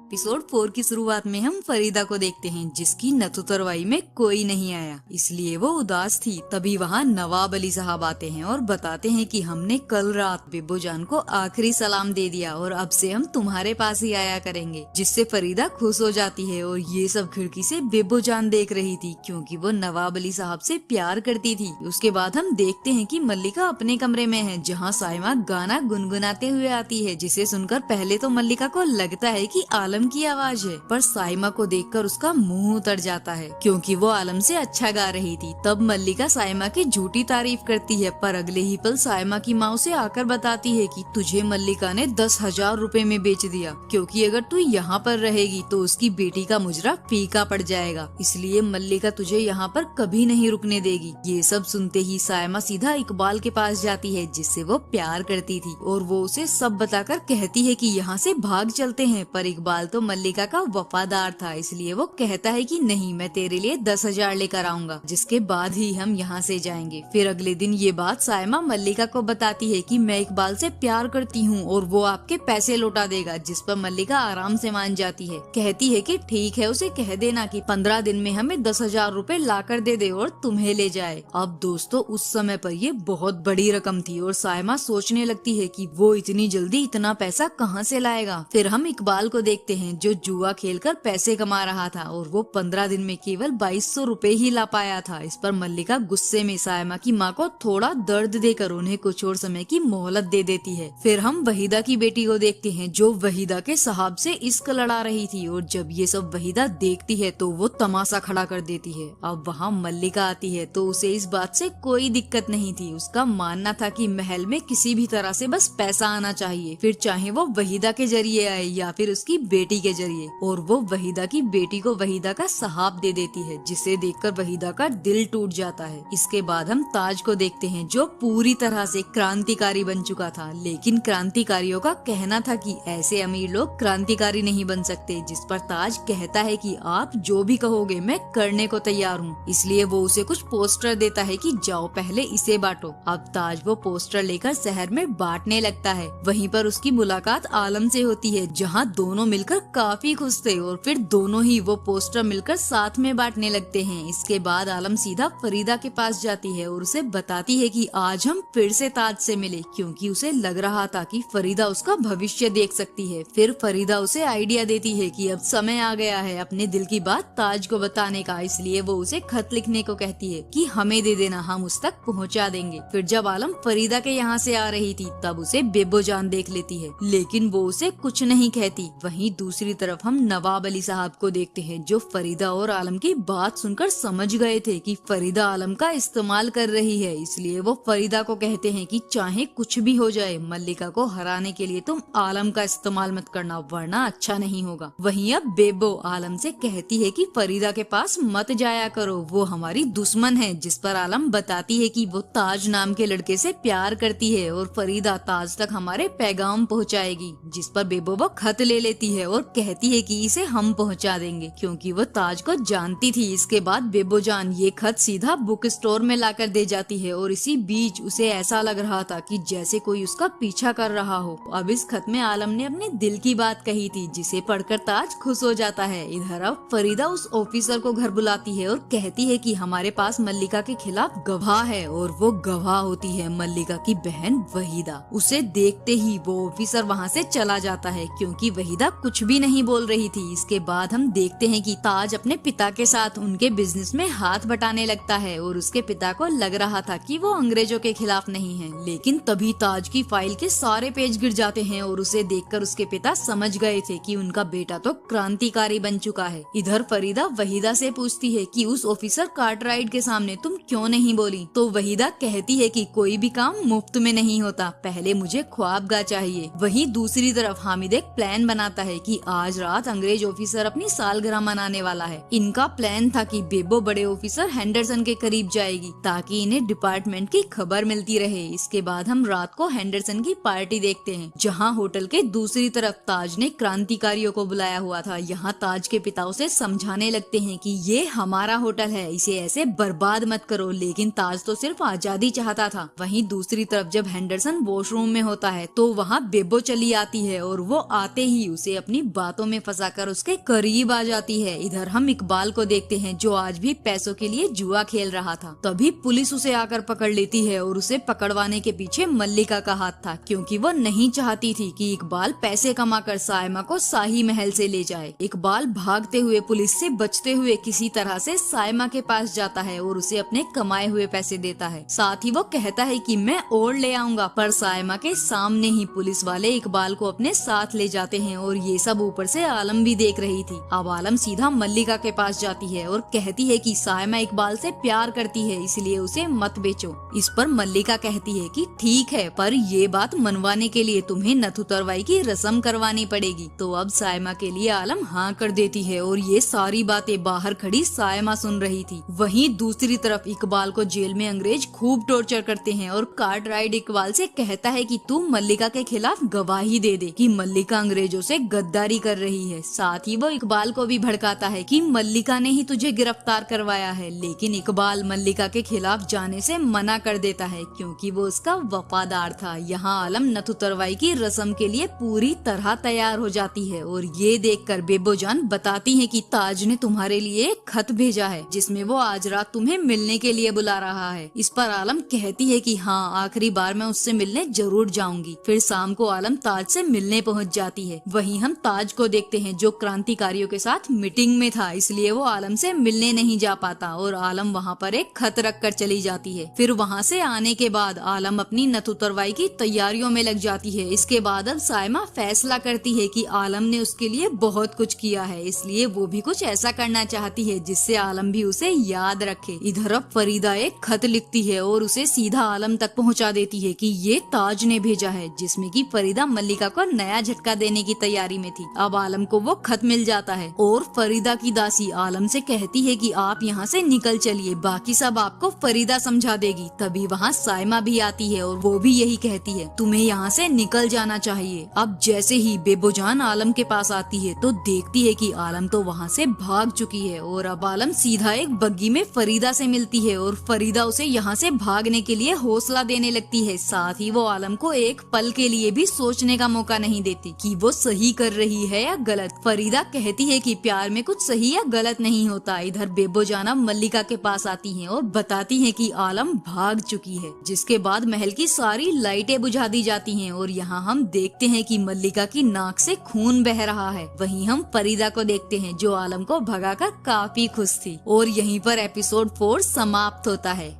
एपिसोड 4 की शुरुआत में हम फरीदा को देखते हैं जिसकी नथ उतरवाई में कोई नहीं आया, इसलिए वो उदास थी। तभी वहाँ नवाब अली साहब आते हैं और बताते हैं कि हमने कल रात बेबो जान को आखिरी सलाम दे दिया और अब से हम तुम्हारे पास ही आया करेंगे, जिससे फरीदा खुश हो जाती है। और ये सब खिड़की से बेबो जान देख रही थी क्योंकि वो नवाब अली साहब से प्यार करती थी। उसके बाद हम देखते हैं कि मल्लिका अपने कमरे में है जहाँ साइमा गाना गुनगुनाते हुए आती है, जिसे सुनकर पहले तो मल्लिका को लगता है कि आलम की आवाज है, पर साइमा को देखकर उसका मुंह उतर जाता है क्योंकि वो आलम से अच्छा गा रही थी। तब मल्लिका साइमा की झूठी तारीफ करती है, पर अगले ही पल साइमा की माँ उसे आकर बताती है कि तुझे मल्लिका ने 10,000 रुपए में बेच दिया, क्योंकि अगर तू यहाँ पर रहेगी तो उसकी बेटी का मुजरा फीका पड़ जाएगा, इसलिए मल्लिका तुझे यहाँ पर कभी नहीं रुकने देगी। ये सब सुनते ही साइमा सीधा इकबाल के पास जाती है जिससे वो प्यार करती थी और वो उसे सब बताकर कहती है कि यहाँ से भाग चलते हैं। पर इकबाल तो मल्लिका का वफादार था, इसलिए वो कहता है कि नहीं, मैं तेरे लिए 10,000 लेकर आऊंगा, जिसके बाद ही हम यहाँ से जाएंगे। फिर अगले दिन ये बात साइमा मल्लिका को बताती है कि मैं इकबाल से प्यार करती हूँ और वो आपके पैसे लौटा देगा, जिस पर मल्लिका आराम से मान जाती है। कहती है कि ठीक है, उसे कह देना कि 15 दिन में हमें 10,000 रुपए ला कर दे दे और तुम्हें ले जाए। अब दोस्तों, उस समय पर ये बहुत बड़ी रकम थी और साइमा सोचने लगती है कि वो इतनी जल्दी इतना पैसा कहाँ से लाएगा। फिर हम इकबाल को देखते हैं जो जुआ खेलकर पैसे कमा रहा था और वो 15 दिन में केवल 2200 रुपए ही ला पाया था। इस पर मल्लिका गुस्से में साइमा की माँ को थोड़ा दर्द देकर उन्हें कुछ और समय की मोहलत दे देती है। फिर हम वहीदा की बेटी को देखते हैं जो वहीदा के साहब से इश्क लड़ा रही थी और जब ये सब वहीदा देखती है तो वो तमाशा खड़ा कर देती है। अब वहाँ मल्लिका आती है तो उसे इस बात से कोई दिक्कत नहीं थी। उसका मानना था कि महल में किसी भी तरह से बस पैसा आना चाहिए, फिर चाहे वो वहीदा के जरिए आए या फिर उसकी बेटी के जरिए। और वो वहीदा की बेटी को वहीदा का साहब दे देती है, जिसे देखकर वहीदा का दिल टूट जाता है। इसके बाद हम ताज को देखते हैं जो पूरी तरह से क्रांतिकारी बन चुका था, लेकिन क्रांतिकारियों का कहना था कि ऐसे अमीर लोग क्रांतिकारी नहीं बन सकते, जिस पर ताज कहता है कि आप जो भी कहोगे मैं करने को तैयार हूँ। इसलिए वो उसे कुछ पोस्टर देता है कि जाओ पहले इसे बांटो। अब ताज वो पोस्टर लेकर शहर में बांटने लगता है। वहीं पर उसकी मुलाकात आलम से होती है जहाँ दोनों मिलकर काफी खुश थे और फिर दोनों ही वो पोस्टर मिलकर साथ में बांटने लगते हैं। इसके बाद आलम सीधा फरीदा के पास जाती है और उसे बताती है कि आज हम फिर से ताज से मिले, क्योंकि उसे लग रहा था कि फरीदा उसका भविष्य देख सकती है। फिर फरीदा उसे आइडिया देती है कि अब समय आ गया है अपने दिल की बात ताज को बताने का, इसलिए वो उसे खत लिखने को कहती है कि हमें दे देना, हम उस तक पहुँचा देंगे। फिर जब आलम फरीदा के यहाँ से आ रही थी तब उसे बेबो जान देख लेती है, लेकिन वो उसे कुछ नहीं कहती। वहीं दूसरी तरफ हम नवाब अली साहब को देखते हैं, जो फरीदा और आलम की बात सुनकर समझ गए थे कि फरीदा आलम का इस्तेमाल कर रही है। इसलिए वो फरीदा को कहते हैं कि चाहे कुछ भी हो जाए, मल्लिका को हराने के लिए तुम आलम का इस्तेमाल मत करना, वरना अच्छा नहीं होगा। वहीं अब बेबो आलम से कहती है कि फरीदा के पास मत जाया करो, वो हमारी दुश्मन है। जिस पर आलम बताती है कि वो ताज नाम के लड़के से प्यार करती है और फरीदा ताज तक हमारे पैगाम पहुंचाएगी। जिस पर बेबो वो खत ले लेती है और कहती है कि इसे हम पहुंचा देंगे, क्योंकि वो ताज को जानती थी। इसके बाद बेबो जान ये खत सीधा बुक स्टोर में लाकर दे जाती है और इसी बीच उसे ऐसा लग रहा था कि जैसे कोई उसका पीछा कर रहा हो। अब इस खत में आलम ने अपने दिल की बात कही थी, जिसे पढ़कर ताज खुश हो जाता है। इधर अब फरीदा उस ऑफिसर को घर बुलाती है और कहती है कि हमारे पास मल्लिका के खिलाफ गवाह है, और वो गवाह होती है मल्लिका की बहन वहीदा। उसे देखते ही वो ऑफिसर वहाँ से चला जाता है, क्योंकि वहीदा कुछ भी नहीं बोल रही थी। इसके बाद हम देखते हैं कि ताज अपने पिता के साथ उनके बिजनेस में हाथ बटाने लगता है और उसके पिता को लग रहा था कि वो अंग्रेजों के खिलाफ नहीं है। लेकिन तभी ताज की फाइल के सारे पेज गिर जाते हैं और उसे देखकर उसके पिता समझ गए थे कि उनका बेटा तो क्रांतिकारी बन चुका है। इधर फरीदा वहीदा से पूछती है कि उस ऑफिसर कार्टराइट के सामने तुम क्यों नहीं बोली, तो वहीदा कहती है कि कोई भी काम मुफ्त में नहीं होता, पहले मुझे ख्वाबगा चाहिए। वहीं दूसरी तरफ हामिद एक प्लान बनाता है कि आज रात अंग्रेज ऑफिसर अपनी सालगिरह मनाने वाला है। इनका प्लान था कि बेबो बड़े ऑफिसर हेंडरसन के करीब जाएगी ताकि इन्हें डिपार्टमेंट की खबर मिलती रहे। इसके बाद हम रात को हेंडरसन की पार्टी देखते हैं, जहां होटल के दूसरी तरफ ताज ने क्रांतिकारियों को बुलाया हुआ था। यहाँ ताज के पिता उसे समझाने लगते हैं कि ये हमारा होटल है, इसे ऐसे बर्बाद मत करो। लेकिन ताज तो सिर्फ आजादी चाहता था। वहीं दूसरी तरफ जब हेंडरसन वॉशरूम में होता है तो वहाँ बेबो चली आती है और वो आते ही उसे अपनी बातों में फंसाकर उसके करीब आ जाती है। इधर हम इकबाल को देखते हैं, जो आज भी पैसों के लिए जुआ खेल रहा था। तभी पुलिस उसे आकर पकड़ लेती है और उसे पकड़वाने के पीछे मल्लिका का हाथ था, क्योंकि वो नहीं चाहती थी कि इकबाल पैसे कमाकर सायमा को शाही महल से ले जाए। इकबाल भागते हुए पुलिस से बचते हुए किसी तरह से सायमा के पास जाता है और उसे अपने कमाए हुए पैसे देता है। साथ ही वो कहता है कि मैं और ले आऊंगा, पर सायमा के सामने ही पुलिस वाले इकबाल को अपने साथ ले जाते हैं और ये सब ऊपर से आलम भी देख रही थी। अब आलम सीधा मल्लिका के पास जाती है और कहती है कि सायमा इकबाल से प्यार करती है, इसलिए उसे मत बेचो। इस पर मल्लिका कहती है कि ठीक है, पर ये बात मनवाने के लिए तुम्हें नथुतरवाई की रस्म करवानी पड़ेगी। तो अब सायमा के लिए आलम हाँ कर देती है और ये सारी बातें बाहर खड़ी सायमा सुन रही थी। वहीं दूसरी तरफ इकबाल को जेल में अंग्रेज खूब टॉर्चर करते हैं और कार्टराइट इकबाल से कहता है कि तू मल्लिका के खिलाफ गवाही दे दे कि मल्लिका अंग्रेजों से गद्दारी कर रही है। साथ ही वो इकबाल को भी भड़काता है कि मल्लिका ने ही तुझे गिरफ्तार करवाया है। लेकिन इकबाल मल्लिका के खिलाफ जाने से मना कर देता है, क्योंकि वो उसका वफादार था। यहाँ आलम नथुतरवाई की रस्म के लिए पूरी तरह तैयार हो जाती है और ये देखकर बेबोजान बताती है कि ताज ने तुम्हारे लिए एक खत भेजा है, जिसमें वो आज रात तुम्हें मिलने के लिए बुला रहा है। इस पर आलम कहती है कि हाँ, आखिरी बार मैं उससे मिलने जरूर जाऊंगी। फिर शाम को आलम ताज से मिलने पहुंच जाती है। वहीं हम ताज को देखते हैं, जो क्रांतिकारियों के साथ मीटिंग में था, इसलिए वो आलम से मिलने नहीं जा पाता और आलम वहाँ पर एक खत रख कर चली जाती है। फिर वहाँ से आने के बाद आलम अपनी नथुतरवाई की तैयारियों में लग जाती है। इसके बाद अब सायमा फैसला करती है कि आलम ने उसके लिए बहुत कुछ किया है, इसलिए वो भी कुछ ऐसा करना चाहती है जिससे आलम भी उसे याद रखे। इधर अब फरीदा एक खत लिखती है और उसे सीधा आलम तक पहुंचा देती है कि ये ताज ने भेजा है, जिसमें कि फरीदा मल्लिका को नया झटका देने की तैयारी में थी। अब आलम को वो खत मिल जाता है और फरीदा की दासी आलम से कहती है कि आप यहाँ से निकल चलिए, बाकी सब आपको फरीदा समझा देगी। तभी वहाँ सायमा भी आती है और वो भी यही कहती है, तुम्हें यहाँ से निकल जाना चाहिए। अब जैसे ही बेबोजान आलम के पास आती है तो देखती है कि आलम तो वहाँ से भाग चुकी है और अब आलम सीधा एक बग्गी में फरीदा से मिलती है और फरीदा उसे यहाँ से भागने के लिए हौसला देने लगती है। साथ ही वो आलम को एक पल के लिए भी सोचने का मौका नहीं देती कि वो सही कर रही है या गलत। फरीदा कहती है कि प्यार में कुछ सही या गलत नहीं होता। इधर बेबोजाना मल्लिका के पास आती हैं और बताती हैं कि आलम भाग चुकी है, जिसके बाद महल की सारी लाइटें बुझा दी जाती हैं और यहाँ हम देखते हैं कि मल्लिका की नाक से खून बह रहा है। वहीं हम फरीदा को देखते हैं, जो आलम को भगाकर काफी खुश थी। और यहीं पर एपिसोड 4 समाप्त होता है।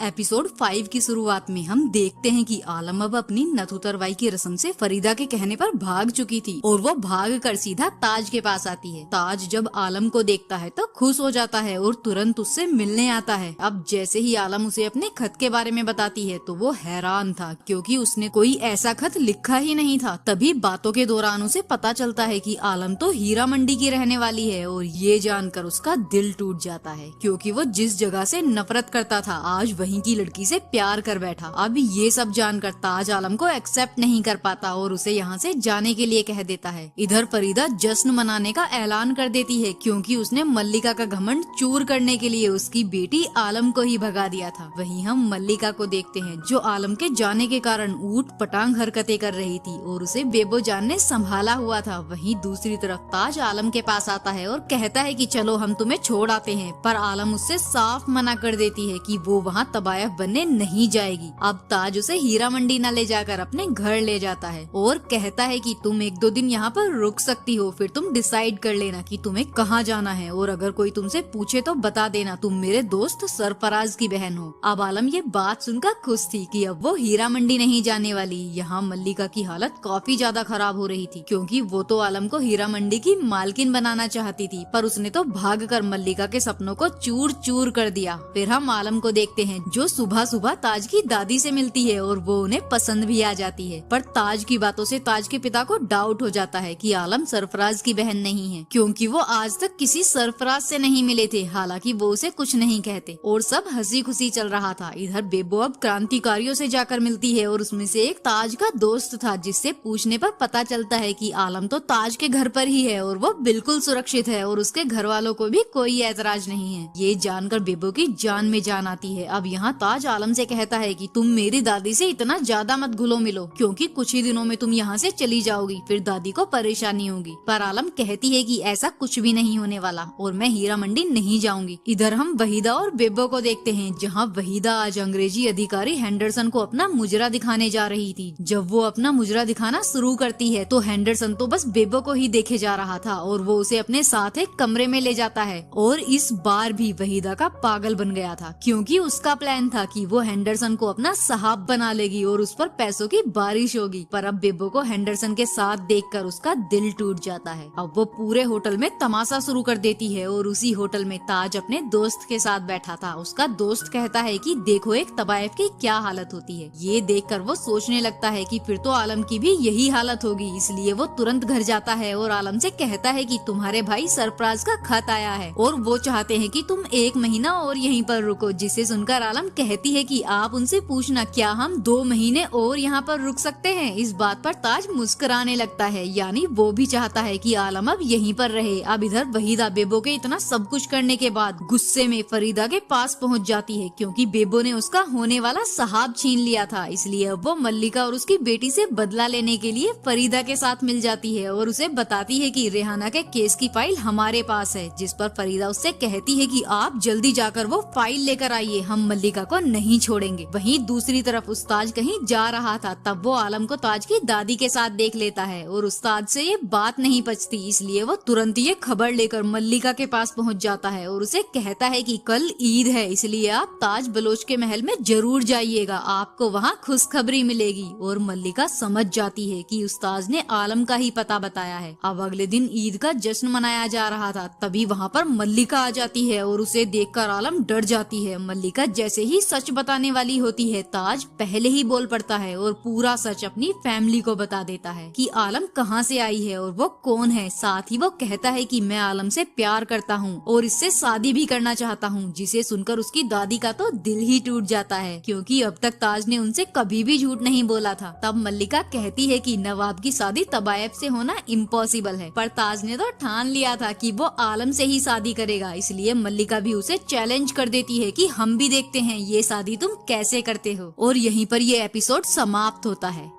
एपिसोड 5 की शुरुआत में हम देखते हैं कि आलम अब अपनी नथ उतरवाई की रस्म से फरीदा के कहने पर भाग चुकी थी और वो भाग कर सीधा ताज के पास आती है। ताज जब आलम को देखता है तो खुश हो जाता है और तुरंत उससे मिलने आता है। अब जैसे ही आलम उसे अपने खत के बारे में बताती है तो वो हैरान था क्योंकि उसने कोई ऐसा खत लिखा ही नहीं था। तभी बातों के दौरान उसे पता चलता है कि आलम तो हीरा मंडी की रहने वाली है और ये जानकर उसका दिल टूट जाता है क्योंकि वो जिस जगह से नफरत करता था आज वहीं की लड़की से प्यार कर बैठा। अब ये सब जानकर ताज आलम को एक्सेप्ट नहीं कर पाता और उसे यहाँ से जाने के लिए कह देता है। इधर फरीदा जश्न मनाने का ऐलान कर देती है क्योंकि उसने मल्लिका का घमंड चूर करने के लिए उसकी बेटी आलम को ही भगा दिया था। वहीं हम मल्लिका को देखते हैं जो आलम के जाने के कारण ऊट पटांग हरकतें कर रही थी और उसे बेबो जान ने संभाला हुआ था। वहीं दूसरी तरफ ताज आलम के पास आता है और कहता है कि चलो हम तुम्हें छोड़ आते हैं, पर आलम उससे साफ मना कर देती है कि वो वहाँ तबायफ बनने नहीं जाएगी। अब ताज उसे हीरा मंडी न ले जाकर अपने घर ले जाता है और कहता है कि तुम 1-2 दिन यहाँ पर रुक सकती हो, फिर तुम डिसाइड कर लेना कि तुम्हें कहाँ जाना है और अगर कोई तुमसे पूछे तो बता देना तुम मेरे दोस्त सरफराज की बहन हो। अब आलम ये बात सुनकर खुश थी कि अब वो हीरा मंडी नहीं जाने वाली। यहाँ मल्लिका की हालत काफी ज्यादा खराब हो रही थी क्योंकि वो तो आलम को हीरा मंडी की मालकिन बनाना चाहती थी, पर उसने तो भागकर मल्लिका के सपनों को चूर चूर कर दिया। फिर हम आलम को देखते हैं जो सुबह सुबह ताज की दादी से मिलती है और वो उन्हें पसंद भी आ जाती है, पर ताज की बातों से ताज के पिता को डाउट हो जाता है कि आलम सरफराज की बहन नहीं है क्योंकि वो आज तक किसी सरफराज से नहीं मिले थे। हालांकि वो उसे कुछ नहीं कहते और सब हंसी खुशी चल रहा था। इधर बेबो अब क्रांतिकारियों से जाकर मिलती है और उसमें से एक ताज का दोस्त था जिससे पूछने पर पता चलता है कि आलम तो ताज के घर पर ही है और वो बिल्कुल सुरक्षित है और उसके घर वालों को भी कोई ऐतराज नहीं है। ये जानकर बेबो की जान में जान आती है। अब यहाँ ताज आलम से कहता है कि तुम मेरी दादी से इतना ज्यादा मत घुलो मिलो क्योंकि कुछ ही दिनों में तुम यहाँ से चली जाओगी, फिर दादी को परेशानी होगी। पर आलम कहती है कि ऐसा कुछ भी नहीं होने वाला और मैं हीरा मंडी नहीं जाऊंगी। इधर हम वहीदा और बेबो को देखते हैं जहाँ वहीदा आज अंग्रेजी अधिकारी हेंडरसन को अपना मुजरा दिखाने जा रही थी। जब वो अपना मुजरा दिखाना शुरू करती है तो हेंडरसन तो बस बेबो को ही देखे जा रहा था और वो उसे अपने साथ एक कमरे में ले जाता है और इस बार भी वहीदा का पागल बन गया था क्योंकि उसका प्लान था कि वो हेंडरसन को अपना साहब बना लेगी और उस पर पैसों की बारिश होगी। पर अब बेबो को हेंडरसन के साथ देखकर उसका दिल टूट जाता है। अब वो पूरे होटल में तमाशा शुरू कर देती है और उसी होटल में ताज अपने दोस्त के साथ बैठा था। उसका दोस्त कहता है कि देखो एक तबायफ की क्या हालत होती है। ये देखकर वो सोचने लगता है कि फिर तो आलम की भी यही हालत होगी, इसलिए वो तुरंत घर जाता है और आलम से कहता है कि तुम्हारे भाई सरफराज का खत आया है और वो चाहते हैं कि तुम 1 महीना और यहीं पर रुको। जिसे सुनकर आलम कहती है कि आप उनसे पूछना क्या हम 2 महीने और यहाँ पर रुक सकते हैं। इस बात पर ताज मुस्कुराने लगता है, यानी वो भी चाहता है कि आलम अब यहीं पर रहे। अब इधर वहीदा बेबो के इतना सब कुछ करने के बाद गुस्से में फरीदा के पास पहुँच जाती है क्योंकि बेबो ने उसका होने वाला साहब छीन लिया था। इसलिए अब वो मल्लिका और उसकी बेटी से बदला लेने के लिए फरीदा के साथ मिल जाती है और उसे बताती है कि रेहाना के केस की फाइल हमारे पास है। जिस पर फरीदा उससे कहती है कि आप जल्दी जाकर वो फाइल लेकर आइए, हम मल्लिका को नहीं छोड़ेंगे। वहीं दूसरी तरफ उस्ताद कहीं जा रहा था, तब वो आलम को ताज की दादी के साथ देख लेता है और उस्ताद से ये बात नहीं पचती, इसलिए वो तुरंत ये खबर लेकर मल्लिका के पास पहुंच जाता है और उसे कहता है कि कल ईद है, इसलिए आप ताज बलोच के महल में जरूर जाइएगा, आपको वहाँ खुशखबरी मिलेगी। और मल्लिका समझ जाती है कि उस्ताद ने आलम का ही पता बताया है। अब अगले दिन ईद का जश्न मनाया जा रहा था, तभी वहाँ पर मल्लिका आ जाती है और उसे देखकर आलम डर जाती है। मल्लिका जैसे ही सच बताने वाली होती है, ताज पहले ही बोल पड़ता है और पूरा सच अपनी फैमिली को बता देता है कि आलम कहाँ से आई है और वो कौन है। साथ ही वो कहता है कि मैं आलम से प्यार करता हूँ और इससे शादी भी करना चाहता हूँ। जिसे सुनकर उसकी दादी का तो दिल ही टूट जाता है क्योंकि अब तक ताज ने उनसे कभी भी झूठ नहीं बोला था। तब मल्लिका कहती है कि नवाब की शादी तबायफ से होना इम्पॉसिबल है, पर ताज ने तो ठान लिया था कि वो आलम से ही शादी करेगा। इसलिए मल्लिका भी उसे चैलेंज कर देती है कि हम भी देखते हैं ये शादी तुम कैसे करते हो। और यहीं पर ये एपिसोड समाप्त होता है।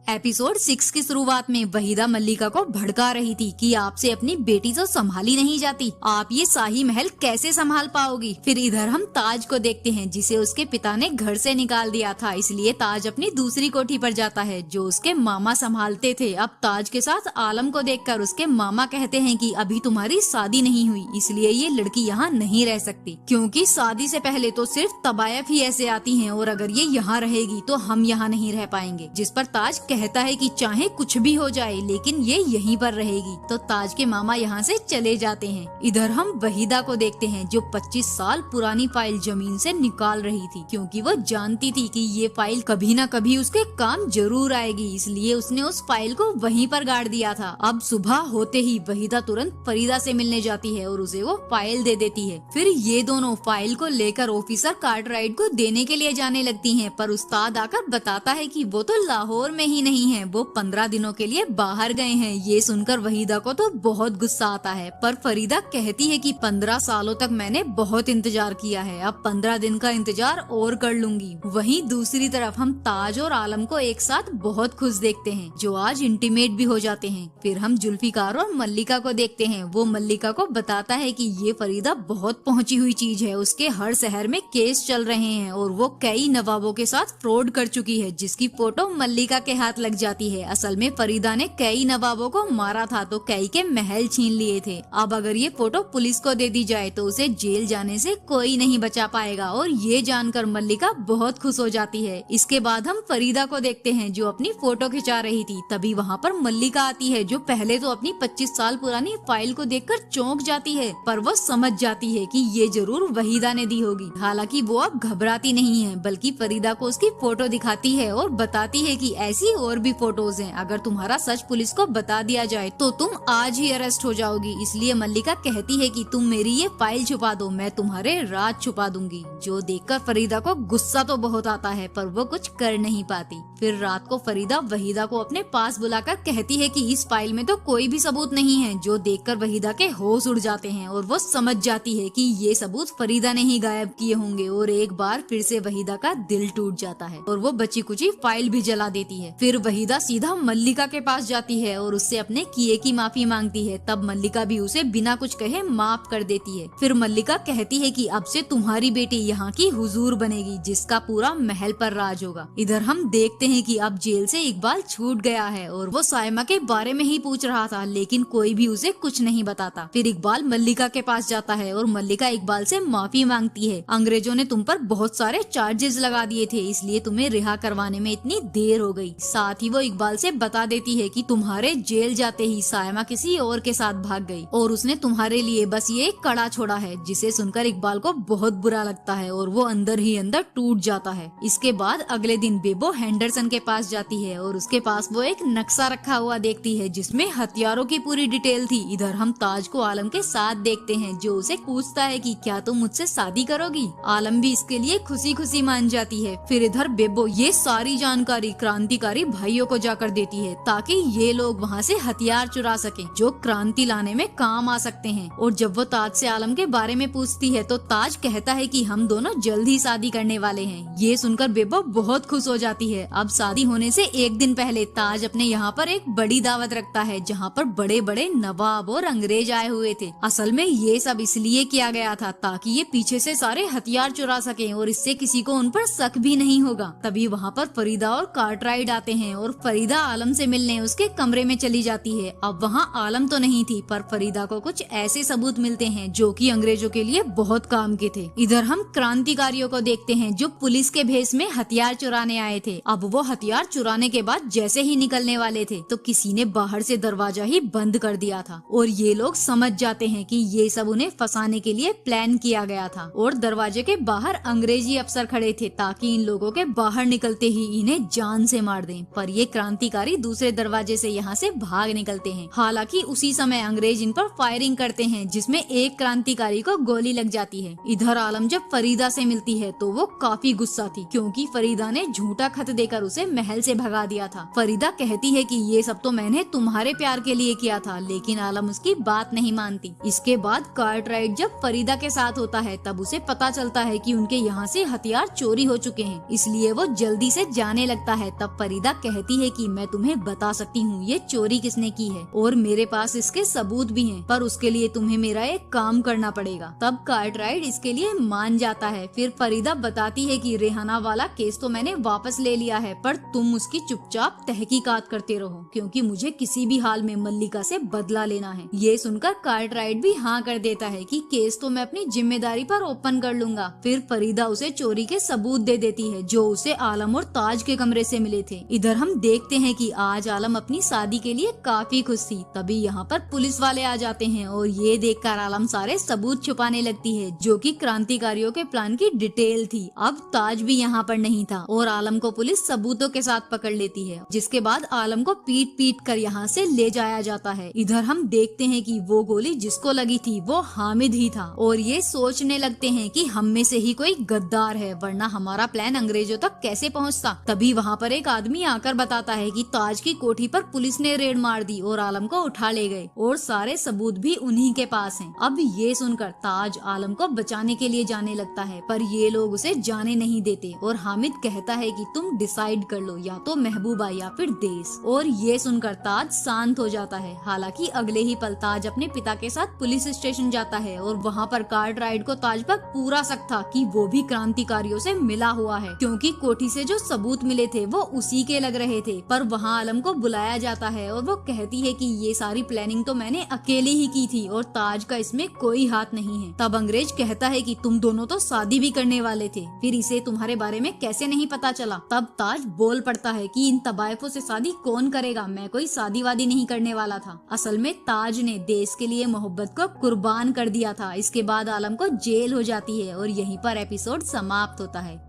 एपिसोड 6 की शुरुआत में वहीदा मल्लिका को भड़का रही थी कि आपसे अपनी बेटी तो संभाली नहीं जाती, आप ये शाही महल कैसे संभाल पाओगी। फिर इधर हम ताज को देखते हैं जिसे उसके पिता ने घर से निकाल दिया था, इसलिए ताज अपनी दूसरी कोठी पर जाता है जो उसके मामा संभालते थे। अब ताज के साथ आलम को देखकर उसके मामा कहते हैं कि अभी तुम्हारी शादी नहीं हुई, इसलिए ये लड़की यहाँ नहीं रह सकती, क्योंकि शादी से पहले तो सिर्फ तबायफ ही ऐसे आती हैं और अगर ये यहाँ रहेगी तो हम यहाँ नहीं रह पाएंगे। जिस पर ताज कहता है कि चाहे कुछ भी हो जाए लेकिन ये यहीं पर रहेगी। तो ताज के मामा यहाँ से चले जाते हैं। इधर हम वहीदा को देखते हैं जो 25 साल पुरानी फाइल जमीन से निकाल रही थी, क्योंकि वो जानती थी कि ये फाइल कभी न कभी उसके काम जरूर आएगी, इसलिए उसने उस फाइल को वहीं पर गाड़ दिया था। अब सुबह होते ही वहीदा तुरंत फरीदा से मिलने जाती है और उसे वो फाइल दे देती है। फिर ये दोनों फाइल को लेकर ऑफिसर कार्टराइट को देने के लिए जाने लगती हैं, पर उस्ताद आकर बताता है कि वो तो लाहौर में ही नहीं है, वो 15 दिनों के लिए बाहर गए हैं। ये सुनकर वहीदा को तो बहुत गुस्सा आता है, पर फरीदा कहती है कि 15 सालों तक मैंने बहुत इंतजार किया है, अब 15 दिन का इंतजार और कर लूंगी। वहीं दूसरी तरफ हम ताज और आलम को एक साथ बहुत खुश देखते हैं जो आज इंटीमेट भी हो जाते हैं। फिर हम जुल्फिकार और मल्लिका को देखते हैं, वो मल्लिका को बताता है कि ये फरीदा बहुत पहुंची हुई चीज है, उसके हर शहर में केस चल रहे हैं और वो कई नवाबों के साथ फ्रॉड कर चुकी है, जिसकी फोटो मल्लिका के हाथ लग जाती है। असल में फरीदा ने कई नवाबों को मारा था तो कई के महल छीन लिए थे। अब अगर ये फोटो पुलिस को दे दी जाए तो उसे जेल जाने से कोई नहीं बचा पाएगा, और ये जानकर मल्लिका बहुत खुश हो जाती है। इसके बाद हम फरीदा को देखते हैं जो अपनी फोटो खिंचा रही थी। तभी वहाँ पर मल्लिका आती है जो पहले तो अपनी 25 साल पुरानी फाइल को देखकर चौंक जाती है, पर वो समझ जाती है कि ये जरूर वहीदा ने दी होगी। हालांकि वो अब घबराती नहीं है, बल्कि फरीदा को उसकी फोटो दिखाती है और बताती है कि ऐसी और भी फोटोज हैं, अगर तुम्हारा सच पुलिस को बता दिया जाए तो तुम आज ही अरेस्ट हो जाओगी। इसलिए मल्लिका कहती है कि तुम मेरी ये फाइल छुपा दो, मैं तुम्हारे राज छुपा दूंगी। जो देखकर फरीदा को गुस्सा तो बहुत आता है, पर वो कुछ कर नहीं पाती। फिर रात को फरीदा वहीदा को अपने पास बुलाकर कहती है कि इस फाइल में तो कोई भी सबूत नहीं है, जो देखकर वहीदा के होश उड़ जाते हैं और वो समझ जाती है कि ये सबूत फरीदा ने ही गायब किए होंगे। और एक बार फिर से वहीदा का दिल टूट जाता है और वो बची कुची फाइल भी जला देती है। फिर वहीदा सीधा मल्लिका के पास जाती है और उससे अपने किए की माफी मांगती है। तब मल्लिका भी उसे बिना कुछ कहे माफ कर देती है। फिर मल्लिका कहती है कि अब से तुम्हारी बेटी यहाँ की हुजूर बनेगी, जिसका पूरा महल पर राज होगा। इधर हम देखते हैं कि अब जेल से इकबाल छूट गया है और वो साइमा के बारे में ही पूछ रहा था, लेकिन कोई भी उसे कुछ नहीं बताता। फिर इकबाल मल्लिका के पास जाता है और मल्लिका इकबाल से माफी मांगती है। अंग्रेजों ने तुम पर बहुत सारे चार्जेस लगा दिए थे, इसलिए तुम्हें रिहा करवाने में इतनी देर हो गई। साथ ही वो इकबाल से बता देती है कि तुम्हारे जेल जाते ही साइमा किसी और के साथ भाग गई और उसने तुम्हारे लिए बस ये एक कड़ा छोड़ा है, जिसे सुनकर इकबाल को बहुत बुरा लगता है और वो अंदर ही अंदर टूट जाता है। इसके बाद अगले दिन बेबो हेंडरसन के पास जाती है और उसके पास वो एक नक्शा रखा हुआ देखती है जिसमें हथियारों की पूरी डिटेल थी। इधर हम ताज को आलम के साथ देखते हैं जो उसे पूछता है कि क्या तुम मुझसे शादी करोगी। आलम भी इसके लिए खुशी खुशी मान जाती है। फिर इधर बेबो ये सारी जानकारी क्रांतिकारी भाइयों को जाकर देती है ताकि ये लोग वहाँ से हथियार चुरा सकें जो क्रांति लाने में काम आ सकते हैं। और जब वो ताज से आलम के बारे में पूछती है तो ताज कहता है कि हम दोनों जल्द ही शादी करने वाले हैं। ये सुनकर बेबो बहुत खुश हो जाती है। अब शादी होने से एक दिन पहले ताज अपने यहाँ पर एक बड़ी दावत रखता है जहाँ पर बड़े बड़े नवाब और अंग्रेज आए हुए थे। असल में ये सब इसलिए किया गया था ताकि ये पीछे से सारे हथियार चुरा सके और इससे किसी को उन पर शक भी नहीं होगा। तभी वहाँ पर फरीदा और कार्टराइट आते हैं और फरीदा आलम से मिलने उसके कमरे में चली जाती है। अब वहाँ आलम तो नहीं थी, पर फरीदा को कुछ ऐसे सबूत मिलते हैं जो कि अंग्रेजों के लिए बहुत काम के थे। इधर हम क्रांतिकारियों को देखते हैं जो पुलिस के भेष में हथियार चुराने आए थे। अब वो हथियार चुराने के बाद जैसे ही निकलने वाले थे तो किसी ने बाहर से दरवाजा ही बंद कर दिया था और ये लोग समझ जाते हैं कि ये सब उन्हें फंसाने के लिए प्लान किया गया था। और दरवाजे के बाहर अंग्रेजी अफसर खड़े थे ताकि इन लोगों के बाहर निकलते ही इन्हें जान से मार दें, पर ये क्रांतिकारी दूसरे दरवाजे से यहाँ से भाग निकलते हैं। हालांकि उसी समय अंग्रेज इन पर फायरिंग करते हैं जिसमें एक क्रांतिकारी को गोली लग जाती है। इधर आलम जब फरीदा से मिलती है तो वो काफी गुस्सा थी क्योंकि फरीदा ने झूठा खत देकर उसे महल से भगा दिया था। फरीदा कहती है कि ये सब तो मैंने तुम्हारे प्यार के लिए किया था, लेकिन आलम उसकी बात नहीं मानती। इसके बाद कार्टराइट जब फरीदा के साथ होता है तब उसे पता चलता है कि उनके यहाँ से हथियार चोरी हो चुके हैं, इसलिए वो जल्दी से जाने लगता है। तब फरीदा फरीदा कहती है कि मैं तुम्हें बता सकती हूँ ये चोरी किसने की है और मेरे पास इसके सबूत भी हैं, पर उसके लिए तुम्हें मेरा एक काम करना पड़ेगा। तब कार्टराइट इसके लिए मान जाता है। फिर फरीदा बताती है कि रेहाना वाला केस तो मैंने वापस ले लिया है, पर तुम उसकी चुपचाप तहकीकात करते रहो क्योंकि मुझे किसी भी हाल में मल्लिका से बदला लेना है। ये सुनकर कार्टराइट भी हाँ कर देता है कि केस तो मैं अपनी जिम्मेदारी पर ओपन कर लूंगा। फिर फरीदा उसे चोरी के सबूत दे देती है जो उसे आलम और ताज के कमरे से मिले थे। इधर हम देखते हैं कि आज आलम अपनी शादी के लिए काफी खुश थी। तभी यहाँ पर पुलिस वाले आ जाते हैं और ये देखकर आलम सारे सबूत छुपाने लगती है जो कि क्रांतिकारियों के प्लान की डिटेल थी। अब ताज भी यहाँ पर नहीं था और आलम को पुलिस सबूतों के साथ पकड़ लेती है, जिसके बाद आलम को पीट पीट कर यहाँ से ले जाया जाता है। इधर हम देखते हैं कि वो गोली जिसको लगी थी वो हामिद ही था और ये सोचने लगते हैं कि हम में से ही कोई गद्दार है, वरना हमारा प्लान अंग्रेजों तक कैसे पहुँचता। तभी वहाँ पर एक आदमी आकर बताता है कि ताज की कोठी पर पुलिस ने रेड मार दी और आलम को उठा ले गए और सारे सबूत भी उन्हीं के पास हैं। अब ये सुनकर ताज आलम को बचाने के लिए जाने लगता है, पर ये लोग उसे जाने नहीं देते और हामिद कहता है कि तुम डिसाइड कर लो, या तो महबूबा या फिर देश। और ये सुनकर ताज शांत हो जाता है। हालांकि अगले ही पल ताज अपने पिता के साथ पुलिस स्टेशन जाता है और वहाँ पर कार्टराइट को ताज पर पूरा शक था कि वो भी क्रांतिकारियों से मिला हुआ है, क्योंकि कोठी से जो सबूत मिले थे वो उसी के लग रहे थे। पर वहाँ आलम को बुलाया जाता है और वो कहती है कि ये सारी प्लानिंग तो मैंने अकेले ही की थी और ताज का इसमें कोई हाथ नहीं है। तब अंग्रेज कहता है कि तुम दोनों तो शादी भी करने वाले थे, फिर इसे तुम्हारे बारे में कैसे नहीं पता चला। तब ताज बोल पड़ता है कि इन तबायफों से शादी कौन करेगा, मैं कोई शादी वादी नहीं करने वाला था। असल में ताज ने देश के लिए मोहब्बत को कुर्बान कर दिया था। इसके बाद आलम को जेल हो जाती है और यहीं पर एपिसोड समाप्त होता है।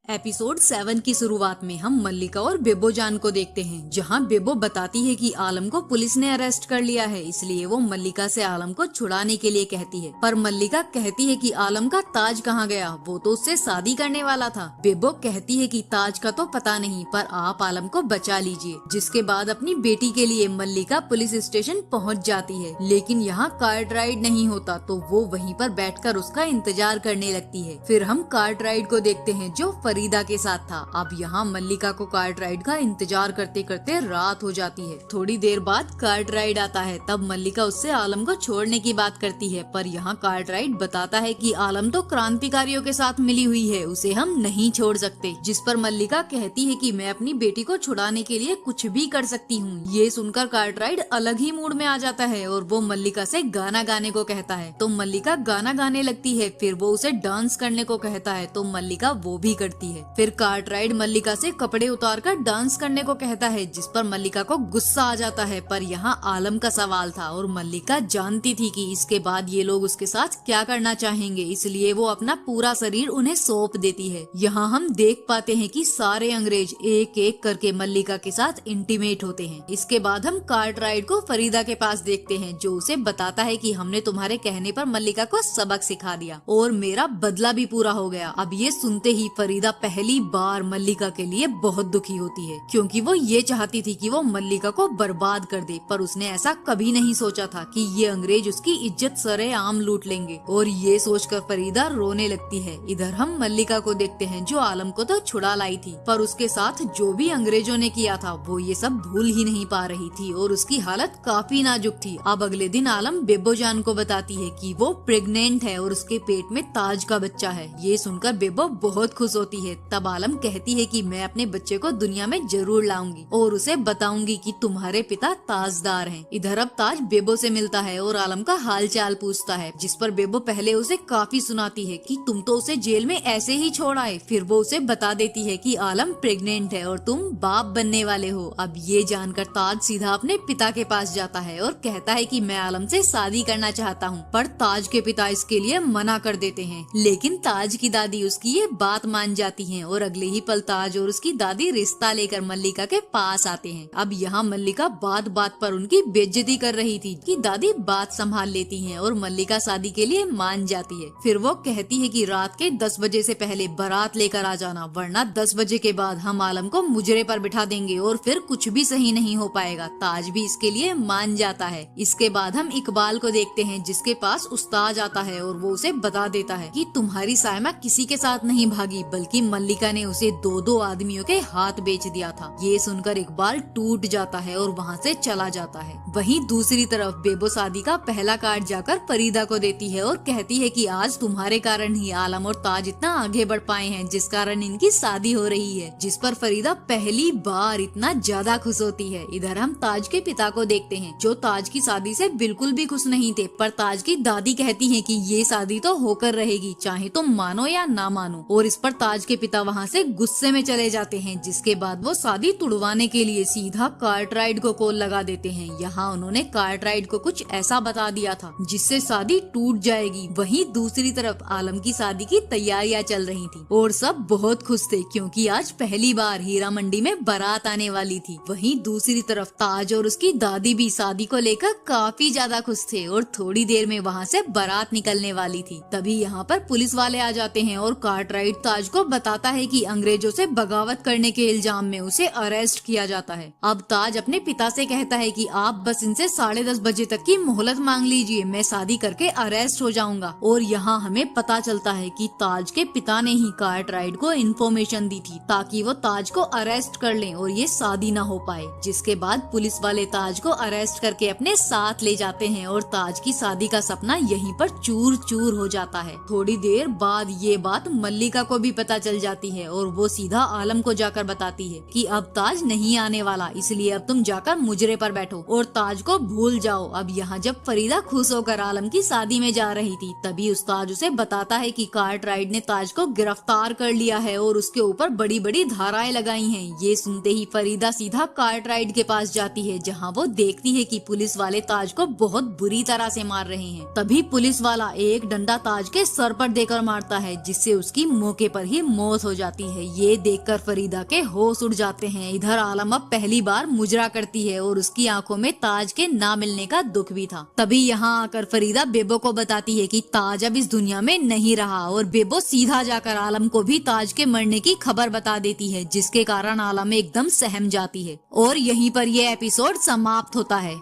एपिसोड 7 की शुरुआत में हम मल्लिका और बेबो जान को देखते हैं, जहां बेबो बताती है कि आलम को पुलिस ने अरेस्ट कर लिया है, इसलिए वो मल्लिका से आलम को छुड़ाने के लिए कहती है। पर मल्लिका कहती है कि आलम का ताज कहाँ गया, वो तो उससे शादी करने वाला था। बेबो कहती है कि ताज का तो पता नहीं, पर आप आलम को बचा लीजिए। जिसके बाद अपनी बेटी के लिए मल्लिका पुलिस स्टेशन पहुँच जाती है, लेकिन यहाँ कार्टराइट नहीं होता, तो वो वहीं पर बैठकर उसका इंतजार करने लगती है। फिर हम कार्टराइट को देखते हैं जो फरीदा के साथ था। अब यहाँ मल्लिका को कार्टराइट का इंतजार करते करते रात हो जाती है। थोड़ी देर बाद कार्टराइट आता है। तब मल्लिका उससे आलम को छोड़ने की बात करती है, पर यहाँ कार्टराइट बताता है कि आलम तो क्रांतिकारियों के साथ मिली हुई है, उसे हम नहीं छोड़ सकते। जिस पर मल्लिका कहती है कि मैं अपनी बेटी को छुड़ाने के लिए कुछ भी कर सकती हूँ। ये सुनकर कार्टराइट अलग ही मूड में आ जाता है और वो मल्लिका से गाना गाने को कहता है, तो मल्लिका गाना गाने लगती है। फिर वो उसे डांस करने को कहता है, तो मल्लिका वो भी करती है। फिर कार्टराइट मल्लिका से कपड़े उतारकर डांस करने को कहता है, जिस पर मल्लिका को गुस्सा आ जाता है। पर यहाँ आलम का सवाल था और मल्लिका जानती थी कि इसके बाद ये लोग उसके साथ क्या करना चाहेंगे, इसलिए वो अपना पूरा शरीर उन्हें सौंप देती है। यहाँ हम देख पाते हैं कि सारे अंग्रेज एक एक करके मल्लिका के साथ इंटीमेट होते हैं। इसके बाद हम कार्टराइट को फरीदा के पास देखते हैं, जो उसे बताता है कि हमने तुम्हारे कहने पर मल्लिका को सबक सिखा दिया और मेरा बदला भी पूरा हो गया। अब ये सुनते ही फरीदा पहली बार मल्लिका के लिए बहुत दुखी होती है, क्योंकि वो ये चाहती थी कि वो मल्लिका को बर्बाद कर दे, पर उसने ऐसा कभी नहीं सोचा था कि ये अंग्रेज उसकी इज्जत सरेआम लूट लेंगे। और ये सोचकर फरीदा रोने लगती है। इधर हम मल्लिका को देखते हैं जो आलम को तो छुड़ा लाई थी, पर उसके साथ जो भी अंग्रेजों ने किया था वो ये सब भूल ही नहीं पा रही थी और उसकी हालत काफी नाजुक थी। अब अगले दिन आलम बेबो जान को बताती है कि वो प्रेग्नेंट है और उसके पेट में ताज का बच्चा है। ये सुनकर बेबो बहुत खुश होती है। तब आलम कहती है कि मैं अपने बच्चे को दुनिया में जरूर लाऊंगी और उसे बताऊंगी कि तुम्हारे पिता ताजदार हैं। इधर अब ताज बेबो से मिलता है और आलम का हाल चाल पूछता है, जिस पर बेबो पहले उसे काफी सुनाती है कि तुम तो उसे जेल में ऐसे ही छोड़ आए। फिर वो उसे बता देती है कि आलम प्रेग्नेंट है और तुम बाप बनने वाले हो। अब ये जानकर ताज सीधा अपने पिता के पास जाता है और कहता है कि मैं आलम से शादी करना चाहता हूँ, पर ताज के पिता इसके लिए मना कर देते हैं। लेकिन ताज की दादी उसकी ये बात मान जाती है और अगले ही पल ताज और उसकी दादी रिश्ता लेकर मल्लिका के पास आते हैं। अब यहाँ मल्लिका बात बात पर उनकी बेइज्जती कर रही थी कि दादी बात संभाल लेती हैं और मल्लिका शादी के लिए मान जाती है। फिर वो कहती है कि रात के 10 बजे से पहले बारात लेकर आ जाना, वरना 10 बजे के बाद हम आलम को मुजरे पर बिठा देंगे और फिर कुछ भी सही नहीं हो पाएगा। ताज भी इसके लिए मान जाता है। इसके बाद हम इकबाल को देखते हैं, जिसके पास उस्ताद आता है और वो उसे बता देता है कि तुम्हारी सायमा किसी के साथ नहीं भागी, बल्कि क्योंकि मल्लिका ने उसे दो दो आदमियों के हाथ बेच दिया था। ये सुनकर इकबाल टूट जाता है और वहाँ से चला जाता है। वहीं दूसरी तरफ बेबो शादी का पहला कार्ड जाकर फरीदा को देती है और कहती है कि आज तुम्हारे कारण ही आलम और ताज इतना आगे बढ़ पाए हैं, जिस कारण इनकी शादी हो रही है। जिस पर फरीदा पहली बार इतना ज्यादा खुश होती है। इधर हम ताज के पिता को देखते हैं, जो ताज की शादी से बिल्कुल भी खुश नहीं थे, पर ताज की दादी कहती है कि ये शादी तो होकर रहेगी, चाहे तुम मानो या ना मानो। और इस पर ताज के पिता वहाँ से गुस्से में चले जाते हैं, जिसके बाद वो शादी तुड़वाने के लिए सीधा कार्टराइड को कॉल लगा देते हैं। यहाँ उन्होंने कार्टराइड को कुछ ऐसा बता दिया था जिससे शादी टूट जाएगी। वहीं दूसरी तरफ आलम की शादी की तैयारियां चल रही थी और सब बहुत खुश थे, क्योंकि आज पहली बार हीरा मंडी में बारात आने वाली थी। वहीं दूसरी तरफ ताज और उसकी दादी भी शादी को लेकर काफी ज्यादा खुश थे और थोड़ी देर में वहाँ से बारात निकलने वाली थी। तभी यहाँ पर पुलिस वाले आ जाते हैं और कार्टराइड ताज को बताता है कि अंग्रेजों से बगावत करने के इल्जाम में उसे अरेस्ट किया जाता है। अब ताज अपने पिता से कहता है कि आप बस इनसे 10:30 बजे तक की मोहलत मांग लीजिए, मैं शादी करके अरेस्ट हो जाऊंगा। और यहाँ हमें पता चलता है कि ताज के पिता ने ही कार्टराइड को इन्फॉर्मेशन दी थी ताकि वो ताज को अरेस्ट कर लें और ये शादी न हो पाए। जिसके बाद पुलिस वाले ताज को अरेस्ट करके अपने साथ ले जाते हैं और ताज की शादी का सपना यहीं पर चूर चूर हो जाता है। थोड़ी देर बाद ये बात मल्लिका को भी पता चल जाती है और वो सीधा आलम को जाकर बताती है कि अब ताज नहीं आने वाला, इसलिए अब तुम जाकर मुजरे पर बैठो और ताज को भूल जाओ। अब यहाँ जब फरीदा खुश होकर आलम की शादी में जा रही थी, तभी उस्ताद उसे बताता है कि कार्टराइड ने ताज को गिरफ्तार कर लिया है और उसके ऊपर बड़ी बड़ी धाराएं लगाई हैं। ये सुनते ही फरीदा सीधा कार्टराइड के पास जाती है, जहाँ वो देखती है कि पुलिस वाले ताज को बहुत बुरी तरह से मार रहे हैं। तभी पुलिस वाला एक डंडा ताज के सर पर देकर मारता है, जिससे उसकी मौके पर ही मौत हो जाती है। ये देखकर फरीदा के होश उड़ जाते हैं। इधर आलम अब पहली बार मुजरा करती है और उसकी आंखों में ताज के ना मिलने का दुख भी था। तभी यहाँ आकर फरीदा बेबो को बताती है कि ताज अब इस दुनिया में नहीं रहा और बेबो सीधा जाकर आलम को भी ताज के मरने की खबर बता देती है, जिसके कारण आलम एकदम सहम जाती है और यहीं पर यह एपिसोड समाप्त होता है।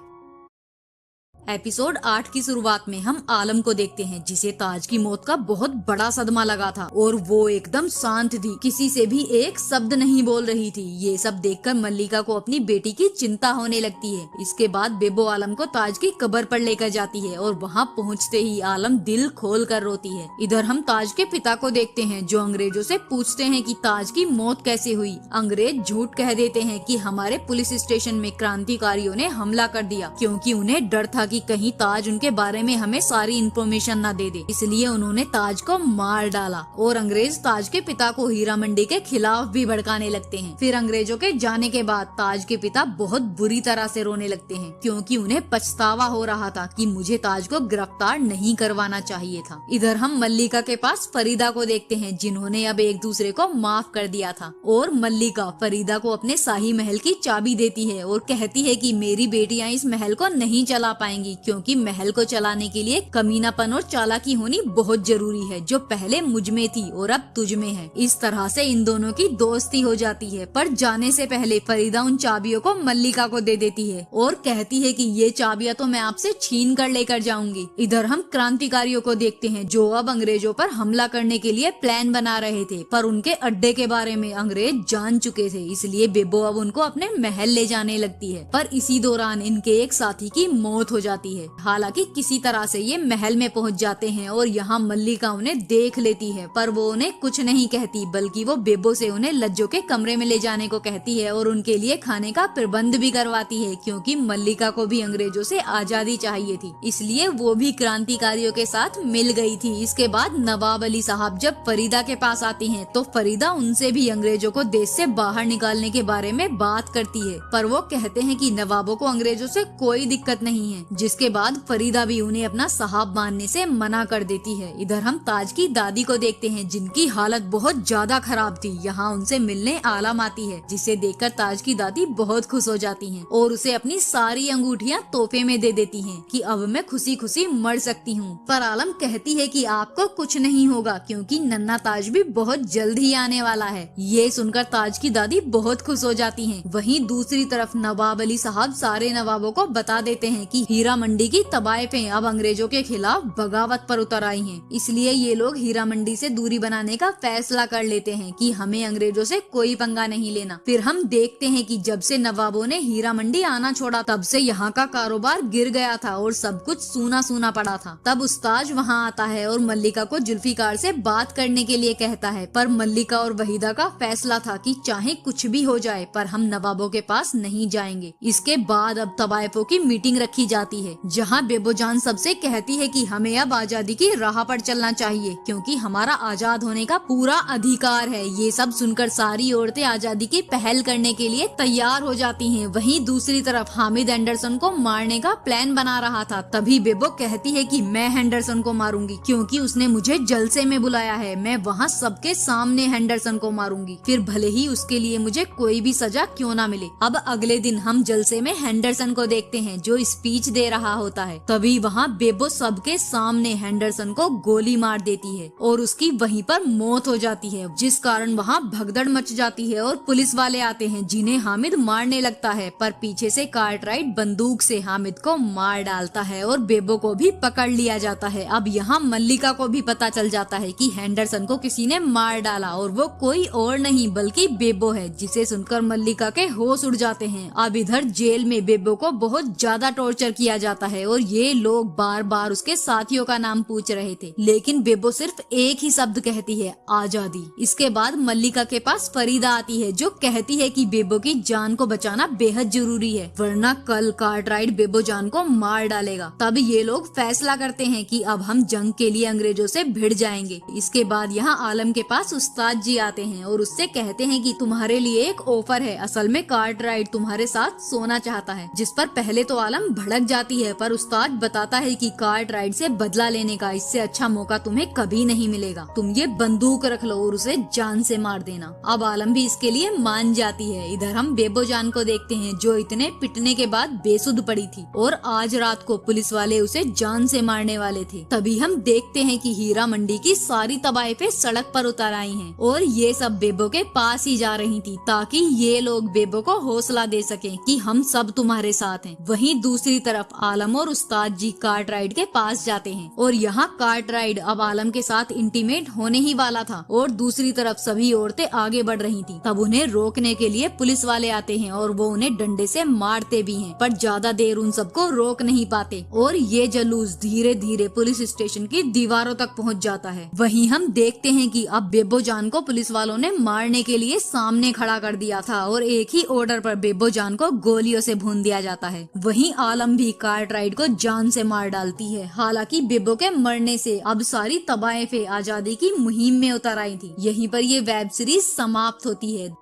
एपिसोड 8 की शुरुआत में हम आलम को देखते हैं, जिसे ताज की मौत का बहुत बड़ा सदमा लगा था और वो एकदम शांत थी, किसी से भी एक शब्द नहीं बोल रही थी। ये सब देखकर मल्लिका को अपनी बेटी की चिंता होने लगती है। इसके बाद बेबो आलम को ताज की कब्र पर लेकर जाती है और वहाँ पहुँचते ही आलम दिल खोल कर रोती है। इधर हम ताज के पिता को देखते हैं, जो अंग्रेजों से पूछते हैं कि ताज की मौत कैसे हुई। अंग्रेज झूठ कह देते हैं कि हमारे पुलिस स्टेशन में क्रांतिकारियों ने हमला कर दिया, क्योंकि उन्हें डर था कि कहीं ताज उनके बारे में हमें सारी इन्फॉर्मेशन न दे दे, इसलिए उन्होंने ताज को मार डाला। और अंग्रेज ताज के पिता को हीरा मंडी के खिलाफ भी भड़काने लगते हैं। फिर अंग्रेजों के जाने के बाद ताज के पिता बहुत बुरी तरह से रोने लगते हैं, क्योंकि उन्हें पछतावा हो रहा था कि मुझे ताज को गिरफ्तार नहीं करवाना चाहिए था। इधर हम मल्लिका के पास फरीदा को देखते हैं, जिन्होंने अब एक दूसरे को माफ कर दिया था। और मल्लिका फरीदा को अपने शाही महल की चाबी देती है और कहती है कि मेरी बेटियां इस महल को नहीं चला पाएंगी, क्योंकि महल को चलाने के लिए कमीनापन और चालाकी होनी बहुत जरूरी है, जो पहले मुझ में थी और अब तुझ में है। इस तरह से इन दोनों की दोस्ती हो जाती है। पर जाने से पहले फरीदा उन चाबियों को मल्लिका को दे देती है और कहती है कि ये चाबियां तो मैं आपसे छीन कर लेकर जाऊंगी। इधर हम क्रांतिकारियों को देखते हैं, जो अब अंग्रेजों पर हमला करने के लिए प्लान बना रहे थे, पर उनके अड्डे के बारे में अंग्रेज जान चुके थे, इसलिए बेबो अब उनको अपने महल ले जाने लगती है। पर इसी दौरान इनके एक साथी की मौत हो जाती है। हालांकि किसी तरह से ये महल में पहुंच जाते हैं और यहाँ मल्लिका उन्हें देख लेती है, पर वो उन्हें कुछ नहीं कहती, बल्कि वो बेबो से उन्हें लज्जो के कमरे में ले जाने को कहती है और उनके लिए खाने का प्रबंध भी करवाती है, क्योंकि मल्लिका को भी अंग्रेजों से आजादी चाहिए थी, इसलिए वो भी क्रांतिकारियों के साथ मिल गई थी। इसके बाद नवाब अली साहब जब फरीदा के पास आती हैं, तो फरीदा उनसे भी अंग्रेजों को देश से बाहर निकालने के बारे में बात करती है, पर वो कहते हैं कि नवाबों को अंग्रेजों से कोई दिक्कत नहीं है। जिसके बाद फरीदा भी उन्हें अपना साहब मानने से मना कर देती है। इधर हम ताज की दादी को देखते हैं, जिनकी हालत बहुत ज्यादा खराब थी। यहाँ उनसे मिलने आलम आती है, जिसे देखकर ताज की दादी बहुत खुश हो जाती हैं और उसे अपनी सारी अंगूठियाँ तोहफे में दे देती हैं कि अब मैं खुशी खुशी मर सकती हूँ। पर आलम कहती है कि आपको कुछ नहीं होगा, क्योंकि नन्ना ताज भी बहुत जल्द ही आने वाला है। ये सुनकर ताज की दादी बहुत खुश हो जाती हैं। वहीं दूसरी तरफ नवाब अली साहब सारे नवाबों को बता देते हैं कि हीरा मंडी की तवायफें अब अंग्रेजों के खिलाफ बगावत पर उतर आई हैं। इसलिए ये लोग हीरा मंडी से दूरी बनाने का फैसला कर लेते हैं कि हमें अंग्रेजों से कोई पंगा नहीं लेना। फिर हम देखते हैं कि जब से नवाबों ने हीरा मंडी आना छोड़ा तब से यहाँ का कारोबार गिर गया था और सब कुछ सूना सूना पड़ा था। तब उस्ताज वहाँ आता है और मल्लिका को जुल्फिकार से बात करने के लिए कहता है, पर मल्लिका और वहीदा का फैसला था कि चाहे कुछ भी हो जाए पर हम नवाबों के पास नहीं जाएंगे। इसके बाद अब तवायफों की मीटिंग रखी जाती है, जहाँ बेबोजान सबसे कहती है कि हमें अब आजादी की राह पर चलना चाहिए क्योंकि हमारा आजाद होने का पूरा अधिकार है। ये सब सुनकर सारी औरतें आजादी की पहल करने के लिए तैयार हो जाती हैं। वहीं दूसरी तरफ हामिद एंडरसन को मारने का प्लान बना रहा था। तभी बेबो कहती है कि मैं हेंडरसन को मारूंगी क्योंकि उसने मुझे जलसे में बुलाया है। मैं वहाँ सबके सामने हेंडरसन को मारूंगी, फिर भले ही उसके लिए मुझे कोई भी सजा क्यों ना मिले। अब अगले दिन हम जलसे में हेंडरसन को देखते हैं जो स्पीच दे रहा होता है। तभी वहाँ बेबो सबके सामने हेंडरसन को गोली मार देती है और उसकी वहीं पर मौत हो जाती है, जिस कारण वहाँ भगदड़ मच जाती है और पुलिस वाले आते हैं जिन्हें हामिद मारने लगता है। पर पीछे से कार्टराइट बंदूक से हामिद को मार डालता है और बेबो को भी पकड़ लिया जाता है। अब यहाँ मल्लिका को भी पता चल जाता है कि हेंडरसन को किसी ने मार डाला और वो कोई और नहीं बल्कि बेबो है, जिसे सुनकर मल्लिका के होश उड़ जाते हैं। अब इधर जेल में बेबो को बहुत ज्यादा टॉर्चर किया जाता है और ये लोग बार बार उसके साथियों का नाम पूछ रहे थे, लेकिन बेबो सिर्फ एक ही शब्द कहती है, आजादी। इसके बाद मल्लिका के पास फरीदा आती है जो कहती है कि बेबो की जान को बचाना बेहद जरूरी है, वरना कल कार्टराइट बेबो जान को मार डालेगा। तब ये लोग फैसला करते हैं कि अब हम जंग के लिए अंग्रेजों से भिड़ जाएंगे। इसके बाद यहाँ आलम के पास उस्ताद जी आते हैं और उससे कहते हैं कि तुम्हारे लिए एक ऑफर है। असल में कार्टराइट तुम्हारे साथ सोना चाहता है, जिस पर पहले तो आलम भड़क जाती है, पर उस्ताद बताता है कि कार्टराइट से बदला लेने का इससे अच्छा मौका तुम्हें कभी नहीं मिलेगा। तुम ये बंदूक रख लो और उसे जान से मार देना। अब आलम भी इसके लिए मान जाती है। इधर हम बेबो जान को देखते हैं जो इतने पिटने के बाद बेसुध पड़ी थी और आज रात को पुलिस वाले उसे जान से मारने वाले थे। तभी हम देखते हैं कि हीरा मंडी की सारी तवायफें सड़क पर उतर आई हैं और ये सब बेबो के पास ही जा रही थी ताकि ये लोग बेबो को हौसला दे सकें कि हम सब तुम्हारे साथ हैं। वहीं दूसरी तरफ आलम और उस्ताद जी कार्टराइट के पास जाते हैं और यहाँ कार्टराइट अब आलम के साथ इंटीमेट होने ही वाला था और दूसरी तरफ सभी औरतें आगे बढ़ रही थी। तब उन्हें रोकने के लिए पुलिस वाले आते हैं और वो उन्हें डंडे से मारते भी हैं, पर ज्यादा देर उन सबको रोक नहीं पाते और ये जुलूस धीरे धीरे पुलिस स्टेशन की दीवारों तक पहुँच जाता है। वहीं हम देखते हैं कि अब बेबो जान को पुलिस वालों ने मारने के लिए सामने खड़ा कर दिया था और एक ही ऑर्डर पर बेबो जान को गोलियों से भून दिया जाता है। वहीं आलम भी कार्टराइट को जान से मार डालती है। हालांकि बेबो के मरने से अब सारी तवायफें आजादी की मुहिम में उतर आई थी। यहीं पर ये वेब सीरीज समाप्त होती है।